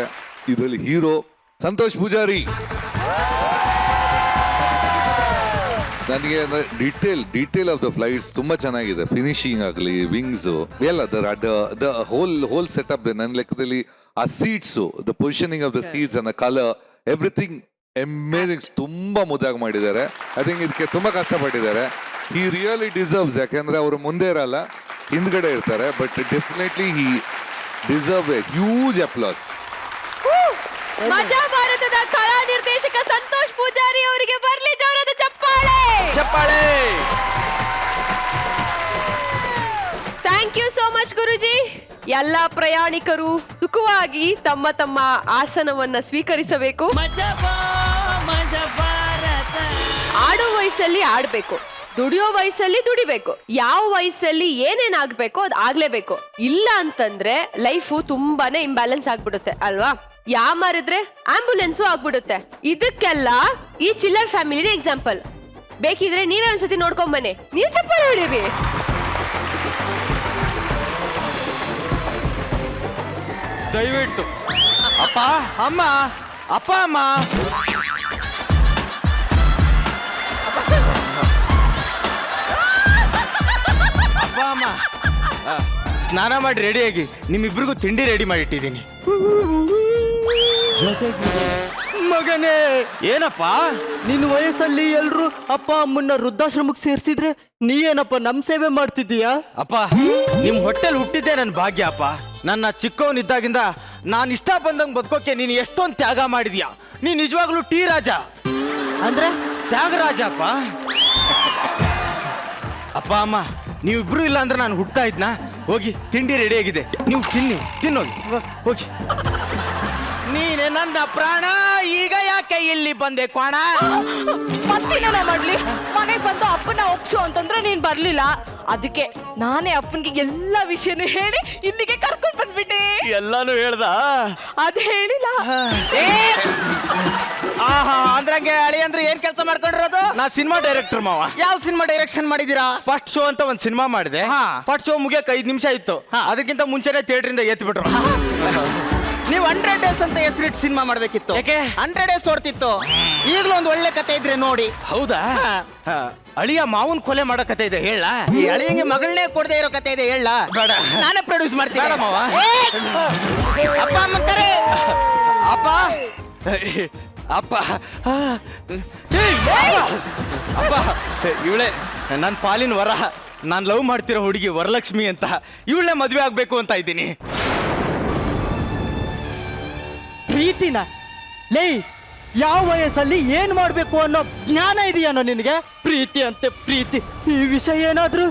ಇದರಲ್ಲಿ ಹೀರೋ ಸಂತೋಷ್ ಪೂಜಾರಿ. ನನಗೆ ಅಂದ್ರೆ ಡೀಟೇಲ್ ಆಫ್ ದ ಫ್ಲೈಟ್ಸ್ ತುಂಬಾ ಚೆನ್ನಾಗಿದೆ. ಫಿನಿಶಿಂಗ್ ಆಗಲಿ, ವಿಂಗ್ಸ್ ಎಲ್ಲ ದ ಹೋಲ್ ಸೆಟಪ್. ನನ್ನ ಲೆಕ್ಕದಲ್ಲಿ ಆ seats, the positioning of the seats and the colour, everything amazing. ತುಂಬಾ ಮುದ್ದಾಗಿ ಮಾಡಿದ್ದಾರೆ. ಐ ಥಿಂಕ್ ಇದಕ್ಕೆ ತುಂಬಾ ಕಷ್ಟಪಟ್ಟಿದ್ದಾರೆ. ಹಿ ರಿಯಲಿ ಡಿಸರ್ವ್ಸ್. ಯಾಕೆಂದ್ರೆ ಅವರು ಮುಂದೆ ಇರಲ್ಲ, ಹಿಂದ್ಗಡೆ ಇರ್ತಾರೆ. But definitely he deserve A huge applause. ಮಜಾ ಭಾರತದ ಕಲಾ ನಿರ್ದೇಶಕ ಸಂತೋಷ್ ಪೂಜಾರಿ ಅವರಿಗೆ ಬರ್ಲಿ ಜೋರಾದ ಚಪ್ಪಾಳೆ. ಥ್ಯಾಂಕ್ ಯು ಸೋ ಮಚ್ ಗುರುಜಿ. ಎಲ್ಲ ಪ್ರಯಾಣಿಕರು ಸುಖವಾಗಿ ತಮ್ಮ ತಮ್ಮ ಆಸನವನ್ನ ಸ್ವೀಕರಿಸಬೇಕು. ಮಜಾ ಭಾರತ. ಆಡೋ ವಯಸ್ಸಲ್ಲಿ ಆಡ್ಬೇಕು, ದುಡಿಯೋ ವಯಸ್ಸಲ್ಲಿ ದುಡಿಬೇಕು. ಯಾವ ವಯಸ್ಸಲ್ಲಿ ಏನೇನಾಗ್ಬೇಕೋ ಅದು ಆಗ್ಲೇಬೇಕು. ಇಲ್ಲ ಅಂತಂದ್ರೆ ಲೈಫು ತುಂಬಾನೇ ಇಂಬ್ಯಾಲೆನ್ಸ್ ಆಗ್ಬಿಡುತ್ತೆ ಅಲ್ವಾ? ಯಾಮಾರಿದ್ರೆ ಆಂಬುಲೆನ್ಸು ಆಗ್ಬಿಡುತ್ತೆ. ಇದಕ್ಕೆಲ್ಲ ಈ ಚಿಲ್ಲರ್ ಫ್ಯಾಮಿಲಿನ ಎಕ್ಸಾಂಪಲ್. ಬೇಕಿದ್ರೆ ನೀವೇ ಒಂದ್ಸತಿ ನೋಡ್ಕೊಂಡ್ ಬನ್ನಿ, ನೀವ್ ಚಪ್ಪಾಳೆ ಹೊಡೀರಿ. ದಯವಿಟ್ಟು ಅಪ್ಪ ಅಮ್ಮ ಅಪ್ಪ ಅಮ್ಮ ಅಪ್ಪ ಅಮ್ಮ ಸ್ನಾನ ಮಾಡಿ ರೆಡಿಯಾಗಿ ನಿಮ್ಮಿಬ್ರಿಗೂ ತಿಂಡಿ ರೆಡಿ ಮಾಡಿ ಇಟ್ಟಿದ್ದೀನಿ. ಮಗನೇ ಏನಪ್ಪ ನಿನ್ನ ವಯಸ್ಸಲ್ಲಿ ಎಲ್ರು ಅಪ್ಪ ಅಮ್ಮನ್ನ ವೃದ್ಧಾಶ್ರಮಕ್ಕೆ ಸೇರ್ಸಿದ್ರೆ ನೀ ಏನಪ್ಪ ನಮ್ ಸೇವೆ ಮಾಡ್ತಿದ್ದೀಯಾ? ಅಪ್ಪ ನಿಮ್ ಹೊಟ್ಟೆಲ್ ಹುಟ್ಟಿದ್ದೆ ನನ್ನ ಭಾಗ್ಯ ಅಪ್ಪ. ನನ್ನ ಚಿಕ್ಕವನಿದ್ದಾಗಿಂದ ನಾನು ಇಷ್ಟ ಬಂದಂಗೆ ಬದುಕೋಕೆ ನೀನು ಎಷ್ಟೊಂದು ತ್ಯಾಗ ಮಾಡಿದ್ಯಾ. ನೀ ನಿಜವಾಗ್ಲೂ ಟೀ ರಾಜ ಅಂದ್ರೆ ತ್ಯಾಗರಾಜ ಅಪ್ಪ. ಅಪ್ಪ ಅಮ್ಮ ನೀವಿಬ್ರು ಇಲ್ಲ ಅಂದ್ರೆ ನಾನು ಹುಡ್ತಾ ಇದ್ನಾ? ಹೋಗಿ ತಿಂಡಿ ರೆಡಿ ಆಗಿದೆ, ನೀವು ತಿನ್ನೋಗಿ ಹೋಗಿ. ನೀನೆ ನನ್ನ ಪ್ರಾಣ, ಈಗ ಯಾಕೆ ಇಲ್ಲಿ ಬಂದೆ ಕ್ವಾಣ? ಮತ್ತೇನ ಮಾಡ್ಲಿ, ಮನೆಗೆ ಬಂದು ಅಪ್ಪನ ಒಪ್ಸು ಅಂತಂದ್ರೆ ನೀನ್ ಬರ್ಲಿಲ್ಲ. ಅದಕ್ಕೆ ನಾನೇ ಅಪ್ಪನಿಗೆ ಎಲ್ಲ ವಿಷಯನೂ ಹೇಳಿ ಇಲ್ಲಿಗೆ ಕರ್ಕೊಂಡ್ ಬಂದ್ಬಿಟ್ಟೆ. ಎಲ್ಲಾನು ಹೇಳ್ದ? ಅದ್ ಹೇಳಿಲ್ಲ. ಅಂದ್ರಂಗೆ ಅಳಿ ಅಂದ್ರೆ ಏನ್ ಕೆಲಸ ಮಾಡ್ಕೊಂಡಿರೋದು? ನಾ ಸಿನಿಮಾ ಡೈರೆಕ್ಟರ್ ಮಾವ. ಯಾವ ಸಿನಿಮಾ ಡೈರೆಕ್ಷನ್ ಮಾಡಿದೀರಾ? ಫಸ್ಟ್ ಶೋ ಅಂತ ಒಂದ್ ಸಿನಿಮಾ ಮಾಡಿದೆ. ಫಸ್ಟ್ ಶೋ ಮುಗಿಯಕ್ಕೆ 5 ನಿಮಿಷ ಇತ್ತು. ಅದಕ್ಕಿಂತ ಮುಂಚೆನೆ ಥಿಯೇಟರ್ ಎತ್ತಿ ಬಿಟ್ರು. ನೀವು 100 days ಅಂತ ಹೆಸರಿಟ್ಟು ಸಿನಿಮಾ ಮಾಡ್ಬೇಕಿತ್ತು. ಯಾಕೆ? 100 days ಓಡ್ತಿತ್ತು. ಈಗಲೂ ಒಂದು ಒಳ್ಳೆ ಕತೆ ಇದ್ರೆ ನೋಡಿ. ಹೌದಾ? ಅಳಿಯ ಮಾವನ್ ಕೊಲೆ ಮಾಡೋ ಕತೆ ಇದೆ, ಹೇಳ. ಈ ಅಳಿಯಂಗೆ ಮಗಳನ್ನೇ ಕೊಡದೆ ಇರೋ ಕತೆ ಇದೆ, ಹೇಳ. ಬೇಡ, ನಾನೇ ಪ್ರೊಡ್ಯೂಸ್ ಮಾಡ್ತೀನಿ. ಬೇಡ ಮಾವ. ಅಪ್ಪ ಅಮ್ಮ ಕರೆ. ಅಪ್ಪ ಅಪ್ಪ ಅಪ್ಪ ಇವಳೆ ನನ್ನ ಪಾಲಿನ ವರ. ನಾನು ಲವ್ ಮಾಡ್ತಿರೋ ಹುಡುಗಿ ವರಲಕ್ಷ್ಮಿ ಅಂತ. ಇವಳೇ ಮದ್ವೆ ಆಗ್ಬೇಕು ಅಂತ ಇದ್ದೀನಿ. ಪ್ರೀತಿನ ಲೇ, ಯಾವ ವಯಸ್ಸಲ್ಲಿ ಏನ್ ಮಾಡ್ಬೇಕು ಅನ್ನೋ ಜ್ಞಾನ ಇದೆಯನ್ನೋ ನಿನಗೆ? ಪ್ರೀತಿ ಅಂತೆ ಪ್ರೀತಿ. ಈ ವಿಷಯ ಏನಾದ್ರೂ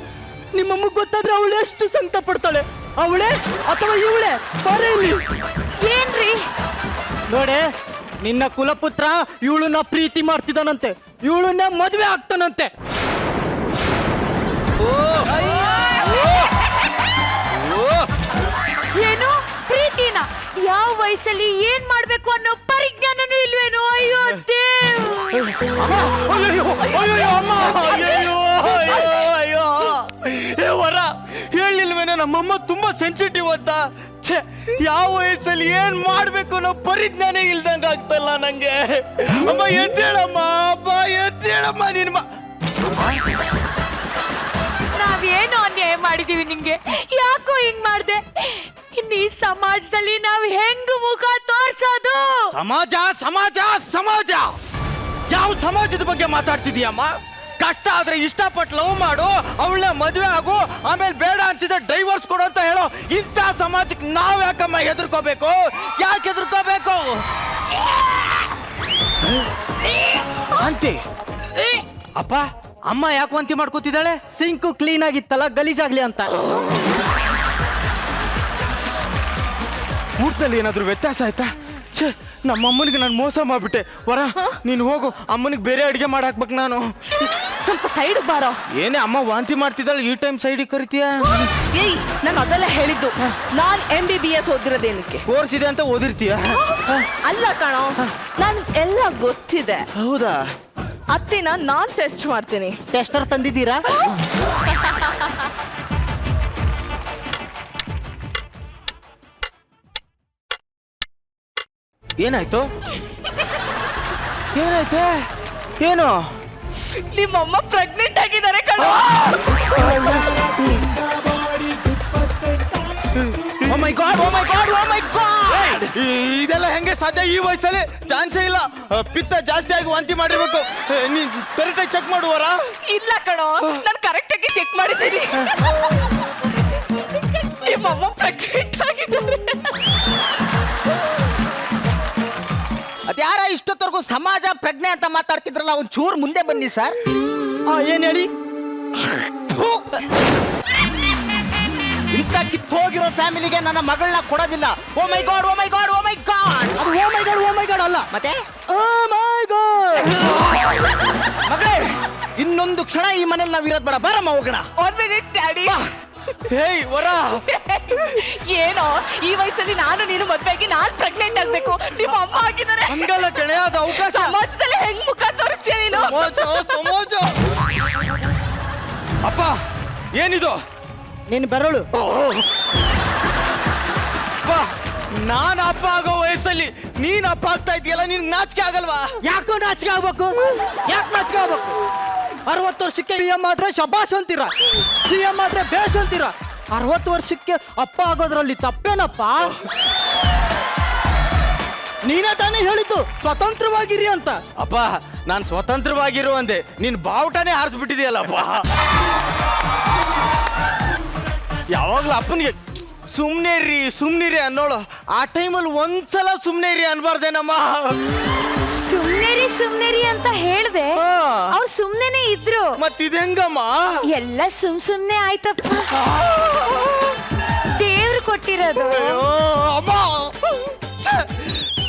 ನಿಮ್ಮಮ್ಮ ಗೊತ್ತಾದ್ರೆ ಅವಳು ಎಷ್ಟು ಸಂಕಟ ಪಡ್ತಾಳೆ. ಅವಳೇ ಅಥವಾ ಇವಳೇ? ಬರೀಲಿ. ಏನ್ರಿ ನೋಡೆ, ನಿನ್ನ ಕುಲಪುತ್ರ ಇವಳನ್ನ ಪ್ರೀತಿ ಮಾಡ್ತಿದ್ದಾನಂತೆ, ಇವಳನ್ನ ಮದುವೆ ಆಗ್ತಾನಂತೆ. ಏನು ಪ್ರೀತಿನ? ಯಾವ ವಯಸ್ಸಲ್ಲಿ ಏನ್ ಮಾಡ್ಬೇಕು ಅನ್ನೋ ಪರಿಜ್ಞಾನನೂ ಇಲ್ವೇನೋ? ಅಯ್ಯೋ ವರ ಹೇಳಿಲ್ವೇನೋ ನಮ್ಮಮ್ಮ ತುಂಬಾ ಸೆನ್ಸಿಟಿವ್ ಅಂತ. ಯಾವ ವಯಸ್ಸಲ್ಲಿ ಏನ್ ಮಾಡ್ಬೇಕು ಅನ್ನೋ ಪರಿಜ್ಞಾನ ಇಲ್ದಂಗ ಆಗ್ತಲ್ಲ ನಂಗೆ. ಅಮ್ಮ ಎದ್ದೇಳಮ್ಮ, ಅಪ್ಪ ಎದ್ದೇಳಮ್ಮ. ನಿನ್ಮ ನಾವೇನು ಅನ್ಯಾಯ ಮಾಡಿದೀವಿ ನಿಂಗೆ? ಯಾಕೋ ಹಿಂಗ್ ಮಾಡ್ದೆ? ಇನ್ನು ಈ ಸಮಾಜದಲ್ಲಿ ನಾವ್ ಹೆಂಗ್ ಮುಖ ತೋರ್ಸೋದು? ಸಮಾಜ ಸಮಾಜ ಸಮಾಜ ಯಾವ ಸಮಾಜದ ಬಗ್ಗೆ ಮಾತಾಡ್ತಿದೀಯಮ್ಮ? ಕಷ್ಟ ಆದ್ರೆ ಇಷ್ಟಪಟ್ಟು ಲವ್ ಮಾಡು, ಅವಳನ್ನ ಮದುವೆ ಆಗು, ಆಮೇಲೆ ಬೇಡ ಅನ್ಸಿದ್ರೆ ಡೈವರ್ಸ್ ಕೊಡು ಅಂತ ಹೇಳೋ ಇಂಥ ಸಮಾಜಕ್ಕೆ ನಾವ್ ಯಾಕಮ್ಮ ಹೆದರ್ಕೋಬೇಕು? ಯಾಕೆ ಹೆದರ್ಕೋಬೇಕು? ಅಂತೆ ಅಪ್ಪ ಅಮ್ಮ ಯಾಕೆ ವಾಂತಿ ಮಾಡ್ಕೋತಿದ್ದಾಳೆ? ಸಿಂಕು ಕ್ಲೀನ್ ಆಗಿತ್ತಲ್ಲ, ಗಲೀಜಾಗ್ಲಿ ಅಂತ. ಊಟದಲ್ಲಿ ಏನಾದ್ರು ವ್ಯತ್ಯಾಸ ಆಯ್ತಾ? ಛೇ, ನಮ್ಮ ಅಮ್ಮನಿಗೆ ನಾನು ಮೋಸ ಮಾಡ್ಬಿಟ್ಟೆ. ವರ ನೀನು ಹೋಗು, ಅಮ್ಮನಿಗೆ ಬೇರೆ ಅಡಿಗೆ ಮಾಡಾಕ್ಬೇಕು ನಾನು. ಸ್ವಲ್ಪ ಸೈಡ್ ಬಾರೋ. ಏನೇ ಅಮ್ಮ ವಾಂತಿ ಮಾಡ್ತಿದ್ದಾಳೆ, ಈ ಟೈಮ್ ಸೈಡಿಗೆ ಕರಿತೀಯ? ಏಯ್, ನಾನು ಅದೆಲ್ಲ ಹೇಳಿದ್ದು. ನಾನ್ MBBS ಓದಿರೋದೇನಕ್ಕೆ? ಕೋರ್ಸ್ ಇದೆ ಅಂತ ಓದಿರ್ತೀಯ? ಅಲ್ಲ ಕಣೋ, ನನ್ ಎಲ್ಲ ಗೊತ್ತಿದೆ. ಹೌದಾ? ಅತ್ತಿನ ನಾನ್ ಟೆಸ್ಟ್ ಮಾಡ್ತೀನಿ. ಟೆಸ್ಟರ್ ತಂದಿದ್ದೀರಾ? ಏನಾಯ್ತು? ಏನಾಯ್ತೆ? ಏನು? ನಿಮ್ಮಮ್ಮ ಪ್ರೆಗ್ನೆಂಟ್ ಆಗಿದ್ದಾರೆ ಕಣೋ. ಓ ಮೈ ಗಾಡ್, ಓ ಮೈ ಗಾಡ್, ಓ ಮೈ ಗಾಡ್! ಇದೆಲ್ಲ ಹೆಂಗೆ ಸಾಧ್ಯ? ಈ ವಯಸ್ಸಲ್ಲಿ ಚಾನ್ಸೇ ಇಲ್ಲ. ಪಿತ್ತ ಜಾಸ್ತಿ ಆಗಿ ವಾಂತಿ ಮಾಡಿರ್ಬೇಕು. ನೀನ್ ಕರೆಕ್ಟಾಗಿ ಚೆಕ್ ಮಾಡುವರ? ಇಲ್ಲ ಕಣೋ, ನಾನು ಕರೆಕ್ಟ್ ಆಗಿ ಚೆಕ್ ಮಾಡಿದ್ದೀನಿ. ನಿಮ್ಮಮ್ಮ ಪ್ರೆಗ್ನೆಂಟ್ ಆಗಿದ್ದಾರೆ. ಅದ್ಯಾರ ಇಷ್ಟೊತ್ತವರೆಗೂ ಸಮಾಜ ಪ್ರಜ್ಞೆ ಅಂತ ಮಾತಾಡ್ತಿದ್ರಲ್ಲ, ಒಂದ್ ಚೂರು ಮುಂದೆ ಬನ್ನಿ ಸರ್. ಏನ್ ಹೇಳಿ? ಇಂಥ ಕಿತ್ತೋಗಿರೋ ಫ್ಯಾಮಿಲಿಗೆ ನನ್ನ ಮಗಳನ್ನ ಕೊಡೋದಿಲ್ಲ. ಓ ಮೈ ಗಾಡ್, ಓ ಮೈ ಗಾಡ್, ಓ ಮೈ ಗಾಡ್. ಅದು ಓ ಮೈ ಗಾಡ್, ಓ ಮೈ ಗಾಡ್ ಅಲ್ಲ, ಮತ್ತೆ ಓ ಮೈ ಗಾಡ್. ಮಗಳೇ, ಇನ್ನೊಂದು ಕ್ಷಣ ಈ ಮನೇಲಿ ನಾವ್ ಇರೋದ್ ಬೇಡ. ಬರಮ್ಮ ಹೋಗೋಣ. ಡ್ಯಾಡಿ. ಹೇಯ್ ವರ, ಏನೋ ಈ ವಯಸ್ಸಲ್ಲಿ ನಾನು ನೀನು ಮದ್ವೆಯಾಗಿ ನಾನ್ ಪ್ರೆಗ್ನೆಂಟ್ ಆಗ್ಬೇಕು, ನಿಮ್ಮ ಅಮ್ಮ ಆಗಿದ್ದಾರೆ. ಹಂಗಲ್ಲ ಕಣೆ, ಅದು ಅವಕಾಶ. ಸಮಾಜದಲ್ಲಿ ಹೆಂಗ್ ಮುಖ ತೋರಿಸ್ತೀಯ ನೀನು? ಸಮಾಜ. ಅಪ್ಪ ಏನಿದು? ನಿನ್ ಬೆರಳು. ಅಪ್ಪ, ನಾನ್ ಅಪ್ಪ ಆಗೋ ವಯಸ್ಸಲ್ಲಿ ನೀನ್ ಅಪ್ಪ ಆಗ್ತಾ ಇದೆಯಲ್ಲ, ನಿನ್ ನಾಚಿಕೆ ಆಗಲ್ವಾ? ಯಾಕೋ ನಾಚಿಕೆ ಆಗ್ಬೇಕು? ಯಾಕೆ ನಾಚಿಕೆ ಆಗ್ಬೇಕು? 60 ವರ್ಷಕ್ಕೆ PM ಆದ್ರೆ ಶಬಾಷ್ ಅಂತೀರ, CM ಆದ್ರೆ ಬೇಷ್ ಅಂತೀರ. 60 ವರ್ಷಕ್ಕೆ ಅಪ್ಪ ಆಗೋದ್ರಲ್ಲಿ ತಪ್ಪೇನಪ್ಪ? ನೀನೇ ತಾನೇ ಹೇಳಿದ್ದು ಸ್ವತಂತ್ರವಾಗಿರಿ ಅಂತ. ಅಪ್ಪ, ನಾನ್ ಸ್ವತಂತ್ರವಾಗಿರು ಅಂದೆ, ನೀನ್ ಬಾವುಟನೇ ಹಾರಿಸ್ಬಿಟ್ಟಿದೆಯಲ್ಲಪ್ಪ. ಯಾವಾಗ್ಲೂ ಅಪ್ಪನಿಗೆ ಸುಮ್ನಿರಿ ಅನ್ನೋಳು, ಆ ಟೈಮಲ್ಲಿ ಒಂದ್ಸಲ ಸುಮ್ನಿರಿ ಅನ್ಬಾರ್ದೇನಮ್ಮ? ಸುಮ್ನೆರಿ ಅಂತ ಹೇಳ್ದೆ, ಅವ್ರು ಸುಮ್ನೆನೆ ಇದ್ರು. ಮತ್ತಿದೆಂಗಮ್ಮ? ಎಲ್ಲ ಸುಮ್ನೆ ಆಯ್ತಪ್ಪ, ದೇವ್ರು ಕೊಟ್ಟಿರೋದು.